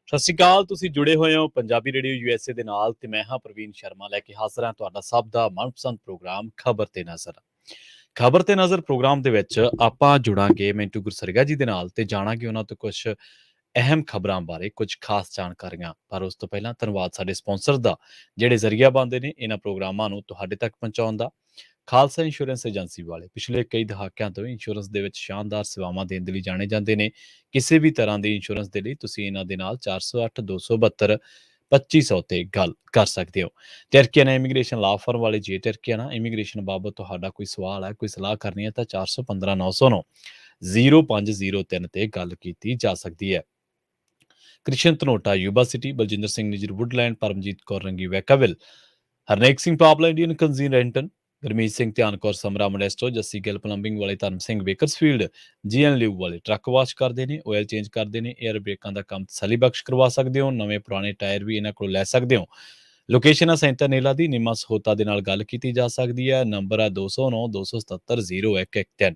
ਸਤਿ ਸ਼੍ਰੀ ਅਕਾਲ। ਤੁਸੀਂ ਜੁੜੇ ਹੋਏ ਹੋ ਪੰਜਾਬੀ ਰੇਡੀਓ USA ਦੇ ਨਾਲ ਤੇ ਮੈਂ ਹਾਂ ਪ੍ਰਵੀਨ ਸ਼ਰਮਾ ਲੈ ਕੇ ਹਾਜ਼ਰ ਹਾਂ ਤੁਹਾਡਾ ਸਭ ਦਾ ਮਨਪਸੰਦ ਪ੍ਰੋਗਰਾਮ ਖਬਰ ਤੇ ਨਜ਼ਰ। ਖਬਰ ਤੇ ਨਜ਼ਰ ਪ੍ਰੋਗਰਾਮ ਦੇ ਵਿੱਚ ਆਪਾਂ ਜੁੜਾਂਗੇ ਮਿੰਟੂ ਗੁਰਸਰਗਾ ਜੀ ਦੇ ਨਾਲ ਤੇ ਜਾਣਾਂਗੇ ਉਹਨਾਂ ਤੋਂ ਕੁਝ ਅਹਿਮ ਖਬਰਾਂ ਬਾਰੇ, ਕੁਝ ਖਾਸ ਜਾਣਕਾਰੀਆਂ। ਪਰ ਉਸ ਤੋਂ ਪਹਿਲਾਂ ਧੰਨਵਾਦ ਸਾਡੇ ਸਪਾਂਸਰ ਦਾ ਜਿਹੜੇ ਜ਼ਰੀਆ ਬਣਦੇ ਨੇ ਇਹਨਾਂ ਪ੍ਰੋਗਰਾਮਾਂ ਨੂੰ ਤੁਹਾਡੇ ਤੱਕ ਪਹੁੰਚਾਉਣ ਦਾ। ਖਾਲਸਾ ਇੰਸ਼ੋਰੈਂਸ ਏਜੰਸੀ ਵਾਲੇ ਪਿਛਲੇ ਕਈ ਦਹਾਕਿਆਂ ਤੋਂ ਇੰਸ਼ੋਰੈਂਸ ਦੇ ਵਿੱਚ ਸ਼ਾਨਦਾਰ ਸੇਵਾਵਾਂ ਦੇਣ ਦੇ ਲਈ ਜਾਣੇ ਜਾਂਦੇ ਨੇ। ਕਿਸੇ ਵੀ ਤਰ੍ਹਾਂ ਦੀ ਇੰਸ਼ੋਰੈਂਸ ਦੇ ਲਈ ਤੁਸੀਂ ਇਹਨਾਂ ਦੇ ਨਾਲ 408 272 2500 ਤੇ ਗੱਲ ਕਰ ਸਕਦੇ ਹੋ। ਟਰਕੀਆਨਾ ਇਮੀਗ੍ਰੇਸ਼ਨ ਲਾ ਫਰਮ ਵਾਲੇ ਜੇ ਟਰਕੀਆਨਾ ਇਮੀਗ੍ਰੇਸ਼ਨ ਬਾਬਤ ਤੁਹਾਡਾ ਕੋਈ ਸਵਾਲ ਹੈ, ਕੋਈ ਸਲਾਹ ਕਰਨੀ ਹੈ ਤਾਂ 415 909 0503 ਤੇ ਗੱਲ ਕੀਤੀ ਜਾ ਸਕਦੀ ਹੈ। Krishan Dhanota Yuba City, Baljinder Singh Nijjar Woodland, Paramjit Kaur Rangi Vacaville, Harnek Singh Pabla Indian cuisine Renton, Gurmeet Singh Dhian Kaur Samra Modesto, Jassi Gill plumbing ਵਾਲੇ, ਧਰਮ ਸਿੰਘ ਬੇਕਰਸਫੀਲਡ, ਜੀਐਨ ਲਿਊ ਵਾਲੇ ਟਰੱਕ ਵਾਸ਼ ਕਰਦੇ ਨੇ, ਆਇਲ ਚੇਂਜ ਕਰਦੇ ਨੇ, 에ਅਰ ਬ੍ਰੇਕਾਂ ਦਾ ਕੰਮ ਤਸੱਲੀ ਬਖਸ਼ ਕਰਵਾ ਸਕਦੇ ਹੋ। ਨਵੇਂ ਪੁਰਾਣੇ ਟਾਇਰ ਵੀ ਇਹਨਾਂ ਕੋਲ ਲੈ ਸਕਦੇ ਹੋ। ਲੋਕੇਸ਼ਨ ਹੈ ਸੈਂਟਰ ਨੇਲਾ ਦੀ, ਨਿਮਾ ਸਹੋਤਾ ਦੇ ਨਾਲ ਗੱਲ ਕੀਤੀ ਜਾ ਸਕਦੀ ਹੈ। ਨੰਬਰ ਹੈ 209 277 0113।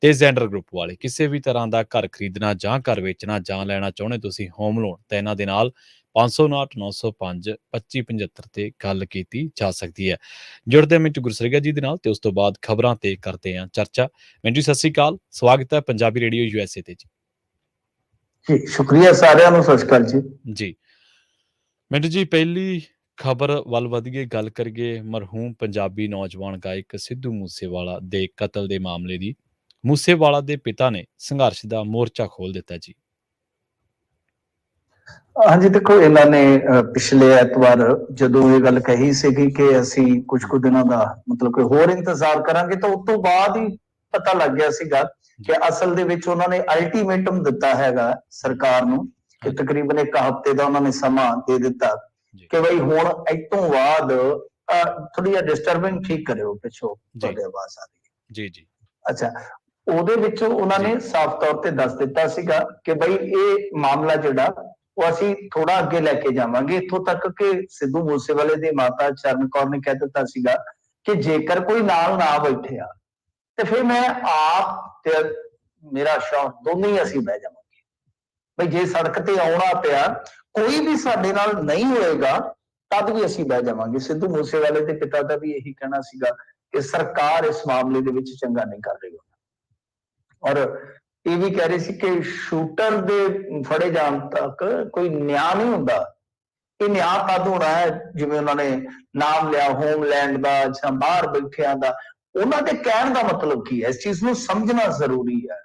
ਤੇ ਜ਼ੈਂਡਰ ਗਰੁੱਪ ਵਾਲੇ ਕਿਸੇ ਵੀ ਤਰ੍ਹਾਂ ਦਾ ਘਰ ਖਰੀਦਣਾ ਜਾਂ ਘਰ ਵੇਚਣਾ ਜਾਂ ਲੈਣਾ ਚਾਹੁੰਦੇ ਤੁਸੀਂ ਹੋਮ ਲੋਨ ਤਾਂ ਇਹਨਾਂ ਦੇ ਨਾਲ 559 905 2575 ਤੇ ਗੱਲ ਕੀਤੀ ਜਾ ਸਕਦੀ ਹੈ। ਜੁੜਦੇ ਮਿੰਟੂ ਗੁਰਸਰਗਾ ਜੀ ਦੇ ਨਾਲ ਤੇ ਉਸ ਤੋਂ ਬਾਅਦ ਖਬਰਾਂ ਤੇ ਕਰਦੇ ਹਾਂ ਚਰਚਾ। ਮਿੰਟੂ ਸਤਿ ਸ਼੍ਰੀ ਅਕਾਲ, ਸਵਾਗਤ ਹੈ ਪੰਜਾਬੀ ਰੇਡੀਓ USA ਤੇ ਜੀ। ਸ਼ੁਕਰੀਆ ਸਾਰਿਆਂ ਨੂੰ, ਸਤਿ ਸ਼੍ਰੀ ਅਕਾਲ ਜੀ। ਮਿੰਟੂ ਜੀ, ਪਹਿਲੀ ਖਬਰ ਵੱਲ ਵਧੀਏ, ਗੱਲ ਕਰੀਏ ਮਰਹੂਮ ਪੰਜਾਬੀ ਨੌਜਵਾਨ ਗਾਇਕ ਸਿੱਧੂ ਮੂਸੇਵਾਲਾ ਦੇ ਕਤਲ ਦੇ ਮਾਮਲੇ ਦੀ। ਮੂਸੇਵਾਲਾ ਦੇ ਪਿਤਾ ਨੇ ਸੰਘਰਸ਼ ਦਾ ਮੋਰਚਾ ਖੋਲ ਦਿੱਤਾ ਜੀ। ਹਾਂਜੀ, ਦੇਖੋ ਇਹਨਾਂ ਨੇ ਪਿਛਲੇ ਐਤਵਾਰ ਜਦੋਂ ਇਹ ਗੱਲ ਕਹੀ ਸੀਗੀ ਕਿ ਅਸੀਂ ਕੁਝ ਕੁ ਦਿਨਾਂ ਦਾ ਮਤਲਬ ਕਿ ਹੋਰ ਇੰਤਜ਼ਾਰ ਕਰਾਂਗੇ, ਤਾਂ ਉਸ ਤੋਂ ਬਾਅਦ ਹੀ ਪਤਾ ਲੱਗ ਗਿਆ ਸੀਗਾ ਕਿ ਅਸਲ ਦੇ ਵਿੱਚ ਉਹਨਾਂ ਨੇ ਅਲਟੀਮੇਟਮ ਦਿੱਤਾ ਹੈਗਾ ਸਰਕਾਰ ਨੂੰ ਕਿ ਤਕਰੀਬਨ 1 ਹਫ਼ਤੇ ਦਾ ਉਹਨਾਂ ਨੇ ਸਮਾਂ ਦੇ ਦਿੱਤਾ ਕਿ ਬਈ ਹੁਣ ਇਸ ਤੋਂ ਬਾਅਦ ਥੋੜੀ ਜਿਹੀ ਡਿਸਟਰਬਿੰਗ ਠੀਕ ਕਰਿਓ, ਪਿੱਛੋਂ ਤੁਹਾਡੇ ਆਵਾਜ਼ ਆ ਰਹੀ ਜੀ ਜੀ। ਅੱਛਾ, ਉਹਦੇ ਵਿੱਚ ਉਹਨਾਂ ਨੇ ਸਾਫ਼ ਤੌਰ ਤੇ ਦੱਸ ਦਿੱਤਾ ਸੀਗਾ ਕਿ ਬਈ ਇਹ ਮਾਮਲਾ ਜਿਹੜਾ ਉਹ ਅਸੀਂ ਥੋੜਾ ਅੱਗੇ ਲੈ ਕੇ ਜਾਵਾਂਗੇ, ਇੱਥੋਂ ਤੱਕ ਕਿ ਸਿੱਧੂ ਮੂਸੇਵਾਲੇ ਦੀ ਮਾਤਾ ਚਰਨ ਕੌਰ ਨੇ ਕਹਿ ਦਿੱਤਾ ਸੀਗਾ ਕਿ ਜੇਕਰ ਕੋਈ ਨਾਲ ਨਾ ਬੈਠਿਆ ਤੇ ਫਿਰ ਮੈਂ ਆਪ ਤੇ ਮੇਰਾ ਸ਼ੌਕ ਦੋਨੇ ਹੀ ਅਸੀਂ ਬਹਿ ਜਾਵਾਂਗੇ। ਬਈ ਜੇ ਸੜਕ ਤੇ ਆਉਣਾ ਪਿਆ, ਕੋਈ ਵੀ ਸਾਡੇ ਨਾਲ ਨਹੀਂ ਹੋਏਗਾ, ਤਦ ਵੀ ਅਸੀਂ ਬਹਿ ਜਾਵਾਂਗੇ। ਸਿੱਧੂ ਮੂਸੇਵਾਲੇ ਦੇ ਪਿਤਾ ਦਾ ਵੀ ਇਹੀ ਕਹਿਣਾ ਸੀਗਾ ਕਿ ਸਰਕਾਰ ਇਸ ਮਾਮਲੇ ਦੇ ਵਿੱਚ ਚੰਗਾ ਨਹੀਂ ਕਰ ਰਹੀ, ਔਰ ਇਹ ਵੀ ਕਹਿ ਰਹੇ ਸੀ ਕਿ ਸ਼ੂਟਰ ਦੇ ਫੜੇ ਜਾਣ ਤੱਕ ਕੋਈ ਨਿਆਂ ਨਹੀਂ ਹੁੰਦਾ। ਇਹ ਨਿਆਂ ਕਦ ਹੋਣਾ ਹੈ? ਜਿਵੇਂ ਉਹਨਾਂ ਨੇ ਨਾਮ ਲਿਆ ਹੋਮਲੈਂਡ ਦਾ ਜਾਂ ਬਾਹਰ ਬੈਠਿਆਂ ਦਾ, ਉਹਨਾਂ ਦੇ ਕਹਿਣ ਦਾ ਮਤਲਬ ਕੀ ਹੈ? ਇਸ ਚੀਜ਼ ਨੂੰ ਸਮਝਣਾ ਜ਼ਰੂਰੀ ਹੈ।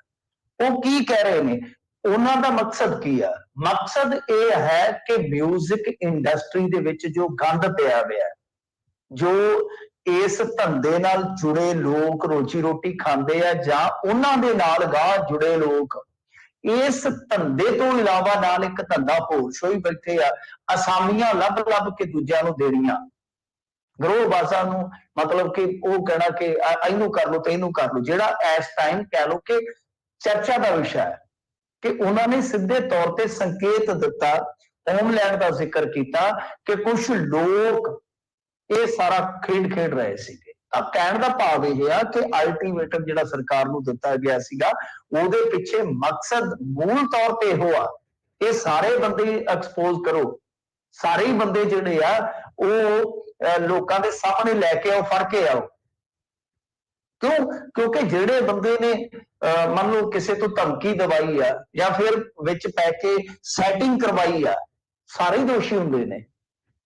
ਉਹ ਕੀ ਕਹਿ ਰਹੇ ਨੇ, ਉਹਨਾਂ ਦਾ ਮਕਸਦ ਕੀ ਹੈ? ਮਕਸਦ ਇਹ ਹੈ ਕਿ ਮਿਊਜ਼ਿਕ ਇੰਡਸਟਰੀ ਦੇ ਵਿੱਚ ਜੋ ਗੰਦ ਪਿਆ ਹੋਇਆ, ਜੋ ਇਸ ਧੰਦੇ ਨਾਲ ਜੁੜੇ ਲੋਕ ਰੋਜੀ ਰੋਟੀ ਖਾਂਦੇ ਆ ਜਾਂ ਉਹਨਾਂ ਦੇ ਨਾਲ ਗਾਹ ਜੁੜੇ ਲੋਕ, ਇਸ ਧੰਦੇ ਤੋਂ ਇਲਾਵਾ ਨਾਲ ਇੱਕ ਧੰਦਾ ਹੋਰ ਸ਼ੋਈ ਬੈਠੇ ਆ, ਅਸਾਮੀਆਂ ਲੱਭ ਲੱਭ ਕੇ ਦੂਜਿਆਂ ਨੂੰ ਦੇਣੀਆਂ, ਗਰੋਹਬਾਜ਼ਾਂ ਨੂੰ, ਮਤਲਬ ਕਿ ਉਹ ਕਹਿਣਾ ਕਿ ਇਹਨੂੰ ਕਰ ਲਓ ਤੇ ਇਹਨੂੰ ਕਰ ਲਓ। ਜਿਹੜਾ ਇਸ ਟਾਈਮ ਕਹਿ ਲਓ ਕਿ ਚਰਚਾ ਦਾ ਵਿਸ਼ਾ ਹੈ ਕਿ ਉਹਨਾਂ ਨੇ ਸਿੱਧੇ ਤੌਰ ਤੇ ਸੰਕੇਤ ਦਿੱਤਾ, ਹੋਮਲੈਂਡ ਦਾ ਜ਼ਿਕਰ ਕੀਤਾ ਕਿ ਕੁਝ ਲੋਕ ਇਹ ਸਾਰਾ ਖੇਡ ਰਹੇ ਸੀਗੇ। ਤਾਂ ਕਹਿਣ ਦਾ ਭਾਵ ਇਹ ਆ ਕਿ ਅਲਟੀਮੇਟਮ ਜਿਹੜਾ ਸਰਕਾਰ ਨੂੰ ਦਿੱਤਾ ਗਿਆ ਸੀਗਾ, ਉਹਦੇ ਪਿੱਛੇ ਮਕਸਦ ਮੂਲ ਤੌਰ ਤੇ ਇਹੋ ਆ, ਇਹ ਸਾਰੇ ਬੰਦੇ ਐਕਸਪੋਜ਼ ਕਰੋ, ਸਾਰੇ ਹੀ ਬੰਦੇ ਜਿਹੜੇ ਆ ਉਹ ਲੋਕਾਂ ਦੇ ਸਾਹਮਣੇ ਲੈ ਕੇ ਆਓ, ਫੜ ਕੇ ਆਓ। ਕਿਉਂਕਿ ਜਿਹੜੇ ਬੰਦੇ ਨੇ ਮੰਨ ਲਓ ਕਿਸੇ ਤੋਂ ਧਮਕੀ ਦਵਾਈ ਆ ਜਾਂ ਫਿਰ ਵਿੱਚ ਪੈ ਕੇ ਸੈਟਿੰਗ ਕਰਵਾਈ ਆ, ਸਾਰੇ ਹੀ ਦੋਸ਼ੀ ਹੁੰਦੇ ਨੇ।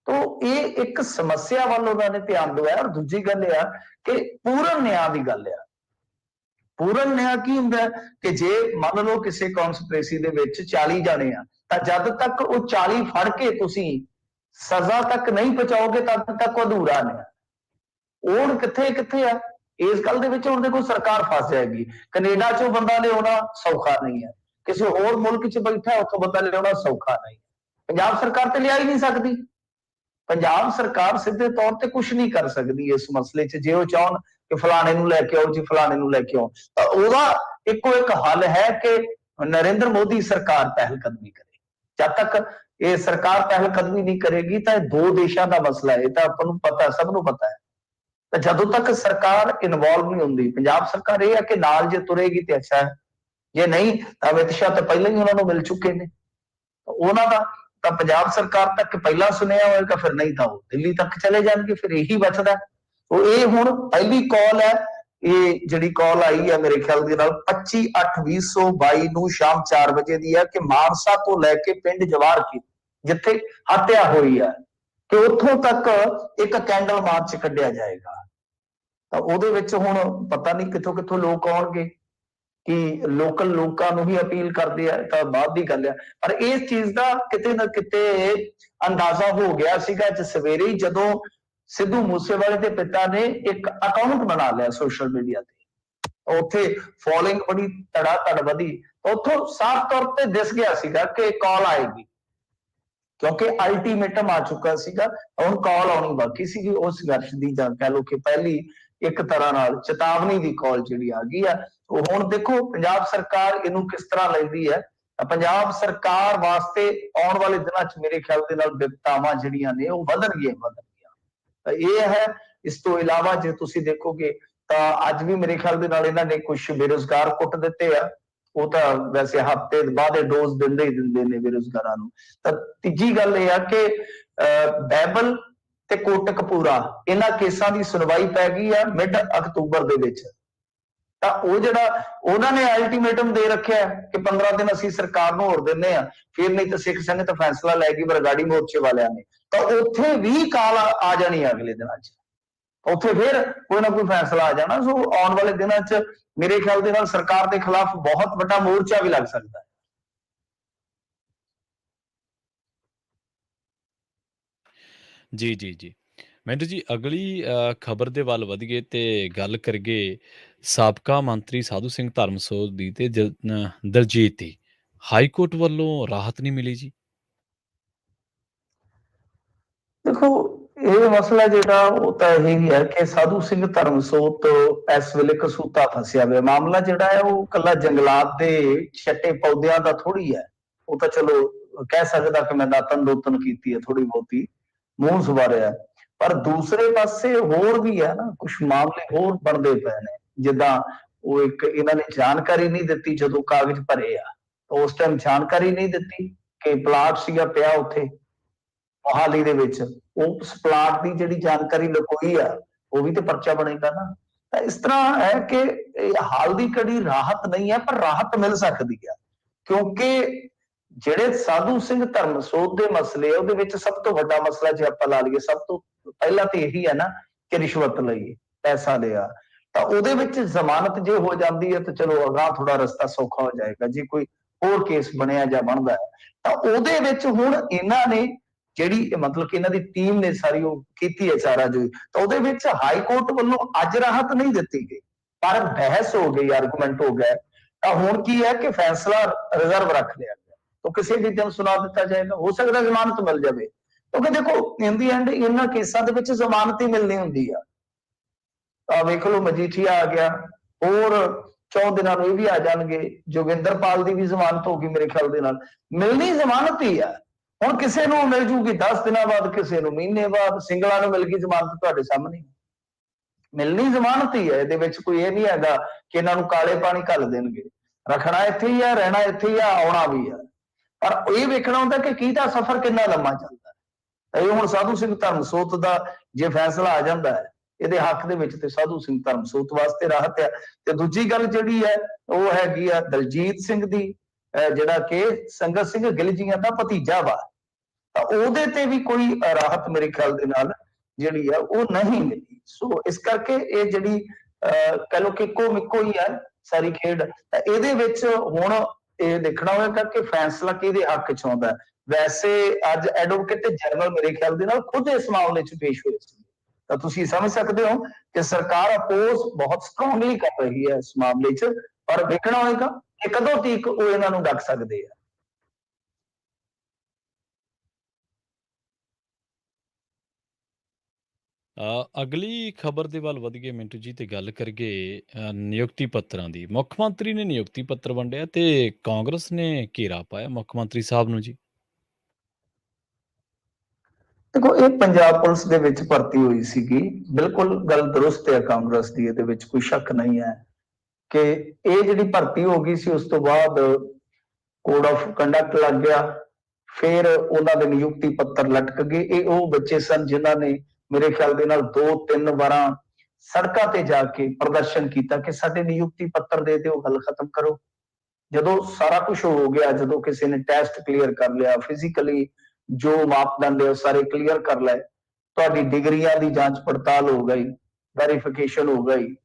ਤੋ ਇਹ ਇੱਕ ਸਮੱਸਿਆ ਵੱਲ ਉਹਨਾਂ ਨੇ ਧਿਆਨ ਦਿਵਾਇਆ। ਔਰ ਦੂਜੀ ਗੱਲ ਇਹ ਆ ਕਿ ਪੂਰਨ ਨਿਆਂ ਦੀ ਗੱਲ ਆ। ਪੂਰਨ ਨਿਆਂ ਕੀ ਹੁੰਦਾ ਕਿ ਜੇ ਮੰਨ ਲਓ ਕਿਸੇ ਕਨਸਪੀਰੇਸੀ ਦੇ ਵਿੱਚ 40 ਜਾਣੇ ਆ, ਤਾਂ ਜਦ ਤੱਕ ਉਹ 40 ਫੜ ਕੇ ਤੁਸੀਂ ਸਜ਼ਾ ਤੱਕ ਨਹੀਂ ਪਹੁੰਚਾਓਗੇ ਤਦ ਤੱਕ ਅਧੂਰਾ ਨਿਆਂ। ਉਹ ਕਿੱਥੇ ਆ ਇਸ ਗੱਲ ਦੇ ਵਿੱਚ? ਹੁਣ ਦੇਖੋ ਸਰਕਾਰ ਫਸ ਜਾਏਗੀ। ਕੈਨੇਡਾ ਚੋਂ ਬੰਦਾ ਲਿਆਉਣਾ ਸੌਖਾ ਨਹੀਂ ਹੈ, ਕਿਸੇ ਹੋਰ ਮੁਲਕ 'ਚ ਬੈਠਾ ਉੱਥੋਂ ਬੰਦਾ ਲਿਆਉਣਾ ਸੌਖਾ ਨਹੀਂ। ਪੰਜਾਬ ਸਰਕਾਰ ਤੇ ਲਿਆ ਹੀ ਨਹੀਂ ਸਕਦੀ। ਪੰਜਾਬ ਸਰਕਾਰ ਸਿੱਧੇ ਤੌਰ ਤੇ ਕੁਝ ਨਹੀਂ ਕਰ ਸਕਦੀ ਇਸ ਮਸਲੇ 'ਚ। ਜੇ ਉਹ ਚਾਹਣ ਕਿ ਫਲਾਣੇ ਨੂੰ ਲੈ ਕੇ ਆਓ ਜੀ, ਫਲਾਣੇ ਨੂੰ ਲੈ ਕੇ ਆਓ, ਤਾਂ ਉਹਦਾ ਇੱਕੋ ਇੱਕ ਹੱਲ ਹੈ ਕਿ ਨਰਿੰਦਰ ਮੋਦੀ ਸਰਕਾਰ ਪਹਿਲ ਕਦਮੀ ਕਰੇ। ਜਦ ਤੱਕ ਇਹ ਸਰਕਾਰ ਪਹਿਲ ਕਦਮੀ ਨਹੀਂ ਕਰੇਗੀ ਤਾਂ ਇਹ ਦੋ ਦੇਸ਼ਾਂ ਦਾ ਮਸਲਾ ਹੈ, ਇਹ ਤਾਂ ਆਪਾਂ ਨੂੰ ਪਤਾ, ਸਭ ਨੂੰ ਪਤਾ ਹੈ। ਤਾਂ ਜਦੋਂ ਤੱਕ ਸਰਕਾਰ ਇਨਵੋਲਵ ਨਹੀਂ ਹੁੰਦੀ, ਪੰਜਾਬ ਸਰਕਾਰ ਇਹ ਹੈ ਕਿ ਨਾਲ ਜੇ ਤੁਰੇਗੀ ਤੇ ਅੱਛਾ ਹੈ, ਜੇ ਨਹੀਂ ਤਾਂ ਅਮਿਤ ਸ਼ਾਹ ਤਾਂ ਪਹਿਲਾਂ ਹੀ ਉਹਨਾਂ ਨੂੰ ਮਿਲ ਚੁੱਕੇ ਨੇ। ਉਹਨਾਂ ਦਾ ਤਾਂ ਪੰਜਾਬ ਸਰਕਾਰ ਤੱਕ ਪਹਿਲਾਂ ਸੁਣਿਆ ਹੋਏਗਾ, ਫਿਰ ਨਹੀਂ ਤਾਂ ਉਹ ਦਿੱਲੀ ਤੱਕ ਚਲੇ ਜਾਣਗੇ, ਫਿਰ ਇਹੀ ਬਚਦਾ। ਉਹ ਇਹ ਹੁਣ ਪਹਿਲੀ ਕਾਲ ਹੈ, ਇਹ ਜਿਹੜੀ ਕਾਲ ਆਈ ਹੈ ਮੇਰੇ ਖਿਆਲ ਦੇ ਨਾਲ 25/8/2022 ਨੂੰ ਸ਼ਾਮ 4 ਵਜੇ ਦੀ ਹੈ ਕਿ ਮਾਨਸਾ ਤੋਂ ਲੈ ਕੇ ਪਿੰਡ ਜਵਾਰ ਕੀ ਜਿੱਥੇ ਹੱਤਿਆ ਹੋਈ ਹੈ ਕਿ ਉੱਥੋਂ ਤੱਕ ਇੱਕ ਕੈਂਡਲ ਮਾਰਚ ਕੱਢਿਆ ਜਾਏਗਾ। ਤਾਂ ਉਹਦੇ ਵਿੱਚ ਹੁਣ ਪਤਾ ਨਹੀਂ ਕਿੱਥੋਂ ਕਿੱਥੋਂ ਲੋਕ ਆਉਣਗੇ, ਕਿ ਲੋਕਲ ਲੋਕਾਂ ਨੂੰ ਹੀ ਅਪੀਲ ਕਰਦੇ ਆ ਤਾਂ ਬਾਅਦ ਦੀ ਗੱਲ ਆ। ਪਰ ਇਸ ਚੀਜ਼ ਦਾ ਕਿਤੇ ਨਾ ਕਿਤੇ ਅੰਦਾਜ਼ਾ ਹੋ ਗਿਆ ਸੀਗਾ ਅੱਜ ਸਵੇਰੇ ਹੀ, ਜਦੋਂ ਸਿੱਧੂ ਮੂਸੇਵਾਲੇ ਦੇ ਪਿਤਾ ਨੇ ਇੱਕ ਅਕਾਊਂਟ ਬਣਾ ਲਿਆ ਸੋਸ਼ਲ ਮੀਡੀਆ ਤੇ, ਉੱਥੇ ਫੋਲੋਇੰਗ ਬੜੀ ਧੜ ਵਧੀ, ਉੱਥੋਂ ਸਾਫ਼ ਤੌਰ ਤੇ ਦਿਸ ਗਿਆ ਸੀਗਾ ਕਿ ਕਾਲ ਆਏਗੀ, ਕਿਉਂਕਿ ਅਲਟੀਮੇਟਮ ਆ ਚੁੱਕਾ ਸੀਗਾ, ਹੁਣ ਕਾਲ ਆਉਣੀ ਬਾਕੀ ਸੀਗੀ। ਉਸ ਸੰਘਰਸ਼ ਦੀ ਜਾਂ ਕਹਿ ਲਓ ਕਿ ਪਹਿਲੀ ਇੱਕ ਤਰ੍ਹਾਂ ਨਾਲ ਚੇਤਾਵਨੀ ਦੀ ਕਾਲ ਜਿਹੜੀ ਆ ਗਈ ਆ। ਹੁਣ ਦੇਖੋ ਪੰਜਾਬ ਸਰਕਾਰ ਇਹਨੂੰ ਕਿਸ ਤਰ੍ਹਾਂ ਲੈਂਦੀ ਹੈ। ਪੰਜਾਬ ਸਰਕਾਰ ਵਾਸਤੇ ਆਉਣ ਵਾਲੇ ਦਿਨਾਂ 'ਚ ਮੇਰੇ ਖਿਆਲ ਦੇ ਨਾਲ ਵਿਪਤਾਵਾਂ ਜਿਹੜੀਆਂ ਨੇ ਉਹ ਵਧਣਗੀਆਂ। ਤਾਂ ਇਹ ਹੈ। ਇਸ ਤੋਂ ਇਲਾਵਾ ਜੇ ਤੁਸੀਂ ਦੇਖੋਗੇ ਤਾਂ ਅੱਜ ਵੀ ਮੇਰੇ ਖਿਆਲ ਦੇ ਨਾਲ ਇਹਨਾਂ ਨੇ ਕੁਝ ਬੇਰੁਜ਼ਗਾਰ ਕੁੱਟ ਦਿੱਤੇ ਆ, ਉਹ ਤਾਂ ਵੈਸੇ ਹਫ਼ਤੇ ਬਾਅਦ ਡੋਜ਼ ਦਿੰਦੇ ਹੀ ਦਿੰਦੇ ਨੇ ਬੇਰੁਜ਼ਗਾਰਾਂ ਨੂੰ। ਤਾਂ ਤੀਜੀ ਗੱਲ ਇਹ ਆ ਕਿ ਬੈਬਲ ਤੇ ਕੋਟਕਪੂਰਾ ਇਹਨਾਂ ਕੇਸਾਂ ਦੀ ਸੁਣਵਾਈ ਪੈ ਗਈ ਆ ਮਿਡ ਅਕਤੂਬਰ ਦੇ ਵਿੱਚ। ਤਾਂ ਉਹ ਜਿਹੜਾ ਉਹਨਾਂ ਨੇ ਅਲਟੀਮੇਟਮ ਦੇ ਰੱਖਿਆ ਕਿ 15 ਦਿਨ ਅਸੀਂ ਸਰਕਾਰ ਨੂੰ ਹੋਰ ਦਿੰਦੇ ਆ, ਫਿਰ ਨਹੀਂ ਤਾਂ ਸਿੱਖ ਸੰਗਤ ਫੈਸਲਾ ਲੈ ਗਈ ਬਰਗਾੜੀ ਮੋਰਚੇ ਵਾਲਿਆਂ ਨੇ। ਤਾਂ ਉੱਥੇ ਵੀ ਕਾਲ ਆ ਜਾਣੀ ਹੈ ਅਗਲੇ ਦਿਨਾਂ 'ਚ, ਉੱਥੇ ਫਿਰ ਕੋਈ ਨਾ ਕੋਈ ਫੈਸਲਾ ਆ ਜਾਣਾ। ਸੋ ਆਉਣ ਵਾਲੇ ਦਿਨਾਂ 'ਚ ਮੇਰੇ ਖਿਆਲ ਦੇ ਨਾਲ ਸਰਕਾਰ ਦੇ ਖਿਲਾਫ ਬਹੁਤ ਵੱਡਾ ਮੋਰਚਾ ਵੀ ਲੱਗ ਸਕਦਾ ਹੈ। ਜੀ ਜੀ ਜੀ ਮਿੰਟੂ ਜੀ, ਅਗਲੀ ਖਬਰ ਦੇ ਵੱਲ ਵਧੀਏ ਤੇ ਗੱਲ ਕਰੀਏ ਸਾਬਕਾ ਮੰਤਰੀ ਸਾਧੂ ਸਿੰਘ ਧਰਮਸੋਤ ਦੀ ਤੇ ਦਲਜੀਤ ਦੀ। ਹਾਈ ਕੋਰਟ ਵੱਲੋਂ ਰਾਹਤ ਨਹੀਂ ਮਿਲੀ ਜੀ। ਦੇਖੋ ਇਹ ਮਸਲਾ ਜਿਹੜਾ ਉਹ ਤਾਂ ਇਹੀ ਹੈ ਕਿ ਸਾਧੂ ਸਿੰਘ ਧਰਮਸੋਤ ਇਸ ਵੇਲੇ ਕਸੂਤਾ ਫਸਿਆ ਹੋਇਆ। ਮਾਮਲਾ ਜਿਹੜਾ ਹੈ ਉਹ ਕੱਲਾ ਜੰਗਲਾਤ ਦੇ ਛੱਟੇ ਪੌਦਿਆਂ ਦਾ ਥੋੜੀ ਹੈ। ਉਹ ਤਾਂ ਚਲੋ ਕਹਿ ਸਕਦਾ ਕਿ ਮੈਂ ਦਾਤਨ ਦੋਤਨ ਕੀਤੀ ਹੈ ਥੋੜੀ ਬਹੁਤੀ, ਮੂੰਹ ਸਵਾਰਿਆ, ਪਰ ਦੂਸਰੇ ਪਾਸੇ ਹੋਰ ਵੀ ਹੈ ਨਾ, ਕੁਝ ਮਾਮਲੇ ਹੋਰ ਬਣਦੇ ਪਏ ਨੇ। ਜਿੱਦਾਂ ਉਹ ਇੱਕ ਇਹਨਾਂ ਨੇ ਜਾਣਕਾਰੀ ਨਹੀਂ ਦਿੱਤੀ ਜਦੋਂ ਕਾਗਜ਼ ਭਰੇ ਆ, ਤਾਂ ਉਸ ਟਾਈਮ ਜਾਣਕਾਰੀ ਨਹੀਂ ਦਿੱਤੀ ਕਿ ਪਲਾਟ ਸੀਗਾ ਪਿਆ ਉੱਥੇ ਮੋਹਾਲੀ ਦੇ ਵਿੱਚ, ਉਸ ਪਲਾਟ ਦੀ ਜਿਹੜੀ ਜਾਣਕਾਰੀ ਲੁਕੋਈ ਆ ਉਹ ਵੀ ਤੇ ਪਰਚਾ ਬਣੇਗਾ ਨਾ। ਤਾਂ ਇਸ ਤਰ੍ਹਾਂ ਹੈ ਕਿ ਹਾਲ ਦੀ ਘੜੀ ਰਾਹਤ ਨਹੀਂ ਹੈ, ਪਰ ਰਾਹਤ ਮਿਲ ਸਕਦੀ ਆ, ਕਿਉਂਕਿ ਜਿਹੜੇ ਸਾਧੂ ਸਿੰਘ ਧਰਮਸੋਤ ਦੇ ਮਸਲੇ ਉਹਦੇ ਵਿੱਚ ਸਭ ਤੋਂ ਵੱਡਾ ਮਸਲਾ ਜੇ ਆਪਾਂ ਲਾ ਲਈਏ, ਸਭ ਤੋਂ ਪਹਿਲਾਂ ਤੇ ਇਹੀ ਹੈ ਨਾ ਕਿ ਰਿਸ਼ਵਤ ਲਈ, ਪੈਸਾ ਲਿਆ। ਤਾਂ ਉਹਦੇ ਵਿੱਚ ਜ਼ਮਾਨਤ ਜੇ ਹੋ ਜਾਂਦੀ ਹੈ ਤਾਂ ਚਲੋ ਅਗਾਂਹ ਥੋੜਾ ਰਸਤਾ ਸੌਖਾ ਹੋ ਜਾਏਗਾ। ਜੇ ਕੋਈ ਹੋਰ ਕੇਸ ਬਣਿਆ ਜਾਂ ਬਣਦਾ ਹੈ ਤਾਂ ਉਹਦੇ ਵਿੱਚ ਹੁਣ ਇਹਨਾਂ ਨੇ ਜਿਹੜੀ ਮਤਲਬ ਕਿ ਇਹਨਾਂ ਦੀ ਟੀਮ ਨੇ ਸਾਰੀ ਉਹ ਕੀਤੀ ਹੈ ਚਾਰਾ ਜੋਈ, ਤਾਂ ਉਹਦੇ ਵਿੱਚ ਹਾਈ ਕੋਰਟ ਵੱਲੋਂ ਅੱਜ ਰਾਹਤ ਨਹੀਂ ਦਿੱਤੀ ਗਈ, ਪਰ ਬਹਿਸ ਹੋ ਗਈ, ਆਰਗੂਮੈਂਟ ਹੋ ਗਿਆ। ਤਾਂ ਹੁਣ ਕੀ ਹੈ ਕਿ ਫੈਸਲਾ ਰਿਜ਼ਰਵ ਰੱਖ ਲਿਆ ਗਿਆ, ਤਾਂ ਕਿਸੇ ਵੀ ਦਿਨ ਸੁਣਾ ਦਿੱਤਾ ਜਾਏਗਾ। ਹੋ ਸਕਦਾ ਜ਼ਮਾਨਤ ਮਿਲ ਜਾਵੇ, ਕਿਉਂਕਿ ਦੇਖੋ ਇਨ ਦੀ ਐਂਡ ਇਹਨਾਂ ਕੇਸਾਂ ਦੇ ਵਿੱਚ ਜ਼ਮਾਨਤ ਹੀ ਮਿਲਣੀ ਹੁੰਦੀ ਆ। ਤਾਂ ਵੇਖ ਲਓ ਮਜੀਠੀਆ ਆ ਗਿਆ, ਹੋਰ 4 ਦਿਨਾਂ ਨੂੰ ਇਹ ਵੀ ਆ ਜਾਣਗੇ। ਜੋਗਿੰਦਰਪਾਲ ਦੀ ਵੀ ਜ਼ਮਾਨਤ ਹੋਗੀ ਮੇਰੇ ਖਿਆਲ ਦੇ ਨਾਲ, ਮਿਲਣੀ ਜ਼ਮਾਨਤ ਹੀ ਆ। ਹੁਣ ਕਿਸੇ ਨੂੰ ਮਿਲ ਜੂਗੀ 10 ਦਿਨਾਂ ਬਾਅਦ, ਕਿਸੇ ਨੂੰ ਮਹੀਨੇ ਬਾਅਦ। ਸਿੰਗਲਾ ਨੂੰ ਮਿਲ ਗਈ ਜ਼ਮਾਨਤ, ਤੁਹਾਡੇ ਸਾਹਮਣੇ ਮਿਲਣੀ ਜ਼ਮਾਨਤ ਹੀ ਹੈ। ਇਹਦੇ ਵਿੱਚ ਕੋਈ ਇਹ ਨਹੀਂ ਹੈਗਾ ਕਿ ਇਹਨਾਂ ਨੂੰ ਕਾਲੇ ਪਾਣੀ ਘੱਲ ਦੇਣਗੇ। ਰੱਖਣਾ ਇੱਥੇ ਹੀ ਆ, ਰਹਿਣਾ ਇੱਥੇ ਹੀ ਆ, ਆਉਣਾ ਵੀ ਆ, ਪਰ ਇਹ ਵੇਖਣਾ ਹੁੰਦਾ ਕਿ ਕਿਹਦਾ ਸਫ਼ਰ ਕਿੰਨਾ ਲੰਮਾ ਚੱਲਦਾ ਹੈ। ਇਹ ਹੁਣ ਸਾਧੂ ਸਿੰਘ ਧਰਮਸੋਤ ਦਾ ਜੇ ਫੈਸਲਾ ਆ ਜਾਂਦਾ ਹੈ ਇਹਦੇ ਹੱਕ ਦੇ ਵਿੱਚ, ਤੇ ਸਾਧੂ ਸਿੰਘ ਧਰਮਸੋਤ ਵਾਸਤੇ ਰਾਹਤ ਹੈ। ਤੇ ਦੂਜੀ ਗੱਲ ਜਿਹੜੀ ਹੈ ਉਹ ਹੈਗੀ ਆ ਦਲਜੀਤ ਸਿੰਘ ਦੀ, ਜਿਹੜਾ ਕਿ ਸੰਗਤ ਸਿੰਘ ਗਿੱਲ ਜੀਆਂ ਦਾ ਭਤੀਜਾ ਵਾ। ਤਾਂ ਉਹਦੇ ਤੇ ਵੀ ਕੋਈ ਰਾਹਤ ਮੇਰੇ ਖਿਆਲ ਦੇ ਨਾਲ ਜਿਹੜੀ ਆ ਉਹ ਨਹੀਂ ਮਿਲੀ। ਸੋ ਇਸ ਕਰਕੇ ਇਹ ਜਿਹੜੀ ਕਹਿ ਲਓ ਕਿ ਇੱਕੋ ਮਿੱਕੋ ਹੀ ਹੈ ਸਾਰੀ ਖੇਡ। ਤਾਂ ਇਹਦੇ ਵਿੱਚ ਹੁਣ ਇਹ ਦੇਖਣਾ ਹੋਵੇਗਾ ਕਿ ਫੈਸਲਾ ਕਿਹਦੇ ਹੱਕ ਚ ਆਉਂਦਾ। ਵੈਸੇ ਅੱਜ ਐਡਵੋਕੇਟ ਜਨਰਲ ਮੇਰੇ ਖਿਆਲ ਦੇ ਨਾਲ ਖੁਦ ਇਸ ਮਾਮਲੇ ਚ ਪੇਸ਼ ਹੋਏ ਸੀ, ਤਾਂ ਤੁਸੀਂ ਸਮਝ ਸਕਦੇ ਹੋ ਕਿ ਸਰਕਾਰ ਅਪੋਜ਼ ਬਹੁਤ ਸਟਰੋਂਗਲੀ ਕਰ ਰਹੀ ਹੈ ਇਸ ਮਾਮਲੇ ਚ। ਪਰ ਵੇਖਣਾ ਹੋਵੇਗਾ ਕਿ ਕਦੋਂ ਤੱਕ ਉਹ ਇਹਨਾਂ ਨੂੰ ਡੱਕ ਸਕਦੇ ਆ। ਅਗਲੀ ਖਬਰ ਦੇ ਵੱਲ ਵਧੀਏ ਮਿੰਟੂ ਜੀ, ਤੇ ਗੱਲ ਕਰੀਏ ਨਿਯੁਕਤੀ ਪੱਤਰਾਂ ਦੀ। ਮੁੱਖ ਮੰਤਰੀ ਨੇ ਨਿਯੁਕਤੀ ਪੱਤਰ ਵੰਡਿਆ ਤੇ ਕਾਂਗਰਸ ਨੇ ਘੇਰਾ ਪਾਇਆ ਮੁੱਖ ਮੰਤਰੀ ਸਾਹਿਬ ਨੂੰ ਜੀ। ਦੇਖੋ ਇਹ ਪੰਜਾਬ ਪੁਲਿਸ ਦੇ ਵਿੱਚ ਭਰਤੀ ਹੋਈ ਸੀਗੀ, ਬਿਲਕੁਲ ਗੱਲ ਦਰੁਸਤ ਹੈ ਕਾਂਗਰਸ ਦੀ, ਇਹਦੇ ਵਿੱਚ ਕੋਈ ਸ਼ੱਕ ਨਹੀਂ ਹੈ ਕਿ ਇਹ ਜਿਹੜੀ ਭਰਤੀ ਹੋ ਗਈ ਸੀ ਉਸ ਤੋਂ ਬਾਅਦ ਕੋਡ ਆਫ ਕੰਡਕਟ ਲੱਗ ਗਿਆ ਫਿਰ ਉਹਨਾਂ ਦੇ ਨਿਯੁਕਤੀ ਪੱਤਰ ਲਟਕ ਗਏ। ਇਹ ਉਹ ਬੱਚੇ ਸਨ ਜਿਨ੍ਹਾਂ ਨੇ ਮੇਰੇ ਖਿਆਲ ਦੇ ਨਾਲ 2-3 ਵਾਰਾਂ ਸੜਕਾਂ ਤੇ ਜਾ ਕੇ ਪ੍ਰਦਰਸ਼ਨ ਕੀਤਾ ਕਿ ਸਾਡੇ ਨਿਯੁਕਤੀ ਪੱਤਰ ਦੇ ਦਿਓ, ਗੱਲ ਖਤਮ ਕਰੋ। ਜਦੋਂ ਸਾਰਾ ਕੁਝ ਹੋ ਗਿਆ, ਜਦੋਂ ਕਿਸੇ ਨੇ ਟੈਸਟ ਕਲੀਅਰ ਕਰ ਲਿਆ, ਫਿਜ਼ੀਕਲੀ ਜੋ ਮਾਪਦੰਡ ਹੈ ਉਹ ਸਾਰੇ ਕਲੀਅਰ ਕਰ ਲਏ, ਤੁਹਾਡੀ ਡਿਗਰੀਆਂ ਦੀ ਜਾਂਚ ਪੜਤਾਲ ਹੋ ਗਈ, ਵੈਰੀਫਿਕੇਸ਼ਨ ਹੋ ਗਈ,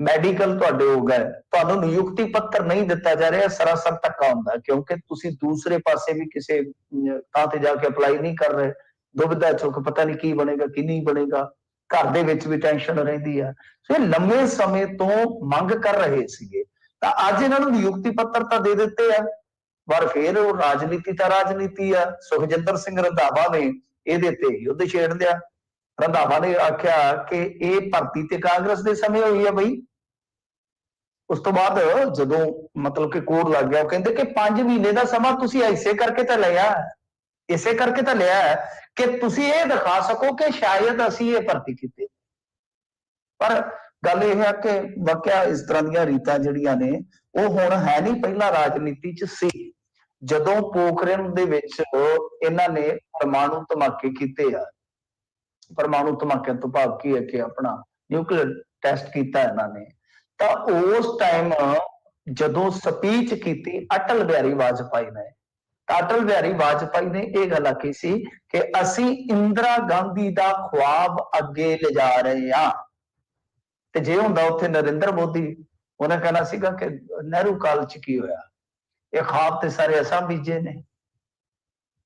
ਮੈਡੀਕਲ ਤੁਹਾਡੇ ਹੋ ਗਏ, ਤੁਹਾਨੂੰ ਨਿਯੁਕਤੀ ਪੱਤਰ ਨਹੀਂ ਦਿੱਤਾ ਜਾ ਰਿਹਾ, ਸਰਾਸਰ ਧੱਕਾ ਹੁੰਦਾ ਕਿਉਂਕਿ ਤੁਸੀਂ ਦੂਸਰੇ ਪਾਸੇ ਵੀ ਕਿਸੇ ਥਾਂ ਤੇ ਜਾ ਕੇ ਅਪਲਾਈ ਨਹੀਂ ਕਰ ਰਹੇ। ਦੁਬਿਧਾ ਚੁੱਕ ਪਤਾ ਨਹੀਂ ਕੀ ਬਣੇਗਾ ਕੀ ਨਹੀਂ ਬਣੇਗਾ, ਘਰ ਦੇ ਵਿੱਚ ਵੀ ਟੈਨਸ਼ਨ ਰਹਿੰਦੀ ਆ। ਸੋ ਇਹ ਲੰਮੇ ਸਮੇਂ ਤੋਂ ਮੰਗ ਕਰ ਰਹੇ ਸੀਗੇ ਤਾਂ ਅੱਜ ਇਹਨਾਂ ਨੂੰ ਨਿਯੁਕਤੀ ਪੱਤਰ ਤਾਂ ਦੇ ਦਿੱਤੇ ਆ, ਪਰ ਫਿਰ ਉਹ ਰਾਜਨੀਤੀ ਤਾਂ ਰਾਜਨੀਤੀ ਆ। ਸੁਖਜਿੰਦਰ ਸਿੰਘ ਰੰਧਾਵਾ ਨੇ ਇਹਦੇ ਤੇ ਯੁੱਧ ਛੇੜ ਲਿਆ। ਰੰਧਾਵਾ ਨੇ ਆਖਿਆ ਕਿ ਇਹ ਭਰਤੀ ਤੇ ਕਾਂਗਰਸ ਦੇ ਸਮੇਂ ਹੋਈ ਹੈ ਬਈ। ਉਸ ਤੋਂ ਬਾਅਦ ਜਦੋਂ ਮਤਲਬ ਕਿ ਕੋਡ ਲੱਗ ਗਿਆ, ਉਹ ਕਹਿੰਦੇ ਕਿ 5 ਮਹੀਨੇ ਦਾ ਸਮਾਂ ਤੁਸੀਂ ਇਸੇ ਕਰਕੇ ਤਾਂ ਲਿਆ, ਇਸੇ ਕਰਕੇ ਤਾਂ ਲਿਆ ਕਿ ਤੁਸੀਂ ਇਹ ਦਿਖਾ ਸਕੋ ਕਿ ਸ਼ਾਇਦ ਅਸੀਂ ਇਹ ਭਰਤੀ ਕੀਤੀ। ਪਰ ਗੱਲ ਇਹ ਹੈ ਕਿ ਵਾਕਿਆ ਇਸ ਤਰ੍ਹਾਂ ਦੀਆਂ ਰੀਤਾਂ ਜਿਹੜੀਆਂ ਨੇ ਉਹ ਹੁਣ ਹੈ ਨਹੀਂ, ਪਹਿਲਾਂ ਰਾਜਨੀਤੀ 'ਚ ਸੀ। ਜਦੋਂ ਪੋਖਰਨ ਦੇ ਵਿੱਚ ਇਹਨਾਂ ਨੇ ਪਰਮਾਣੂ ਧਮਾਕੇ ਕੀਤੇ ਆ, ਪਰਮਾਣੂ ਧਮਾਕੇ ਤੋਂ ਭਾਵ ਕੀ ਹੈ ਕਿ ਆਪਣਾ ਨਿਊਕਲੀਅਰ ਟੈਸਟ ਕੀਤਾ ਇਹਨਾਂ ਨੇ, ਤਾਂ ਉਸ ਟਾਈਮ ਜਦੋਂ ਸਪੀਚ ਕੀਤੀ ਅਟਲ ਬਿਹਾਰੀ ਵਾਜਪਾਈ ਨੇ, ਤਾਂ ਅਟਲ ਬਿਹਾਰੀ ਵਾਜਪਾਈ ਨੇ ਇਹ ਗੱਲ ਆਖੀ ਸੀ ਕਿ ਅਸੀਂ ਇੰਦਰਾ ਗਾਂਧੀ ਦਾ ਖੁਆਬ ਅੱਗੇ ਲਿਜਾ ਰਹੇ ਹਾਂ। ਤੇ ਜੇ ਹੁੰਦਾ ਉੱਥੇ ਨਰਿੰਦਰ ਮੋਦੀ, ਉਹਨੇ ਕਹਿਣਾ ਸੀਗਾ ਕਿ ਨਹਿਰੂ ਕਾਲ ਚ ਕੀ ਹੋਇਆ, ਇਹ ਖਾਬ ਤੇ ਸਾਰੇ ਅਸਾਂ ਬੀਜੇ ਨੇ।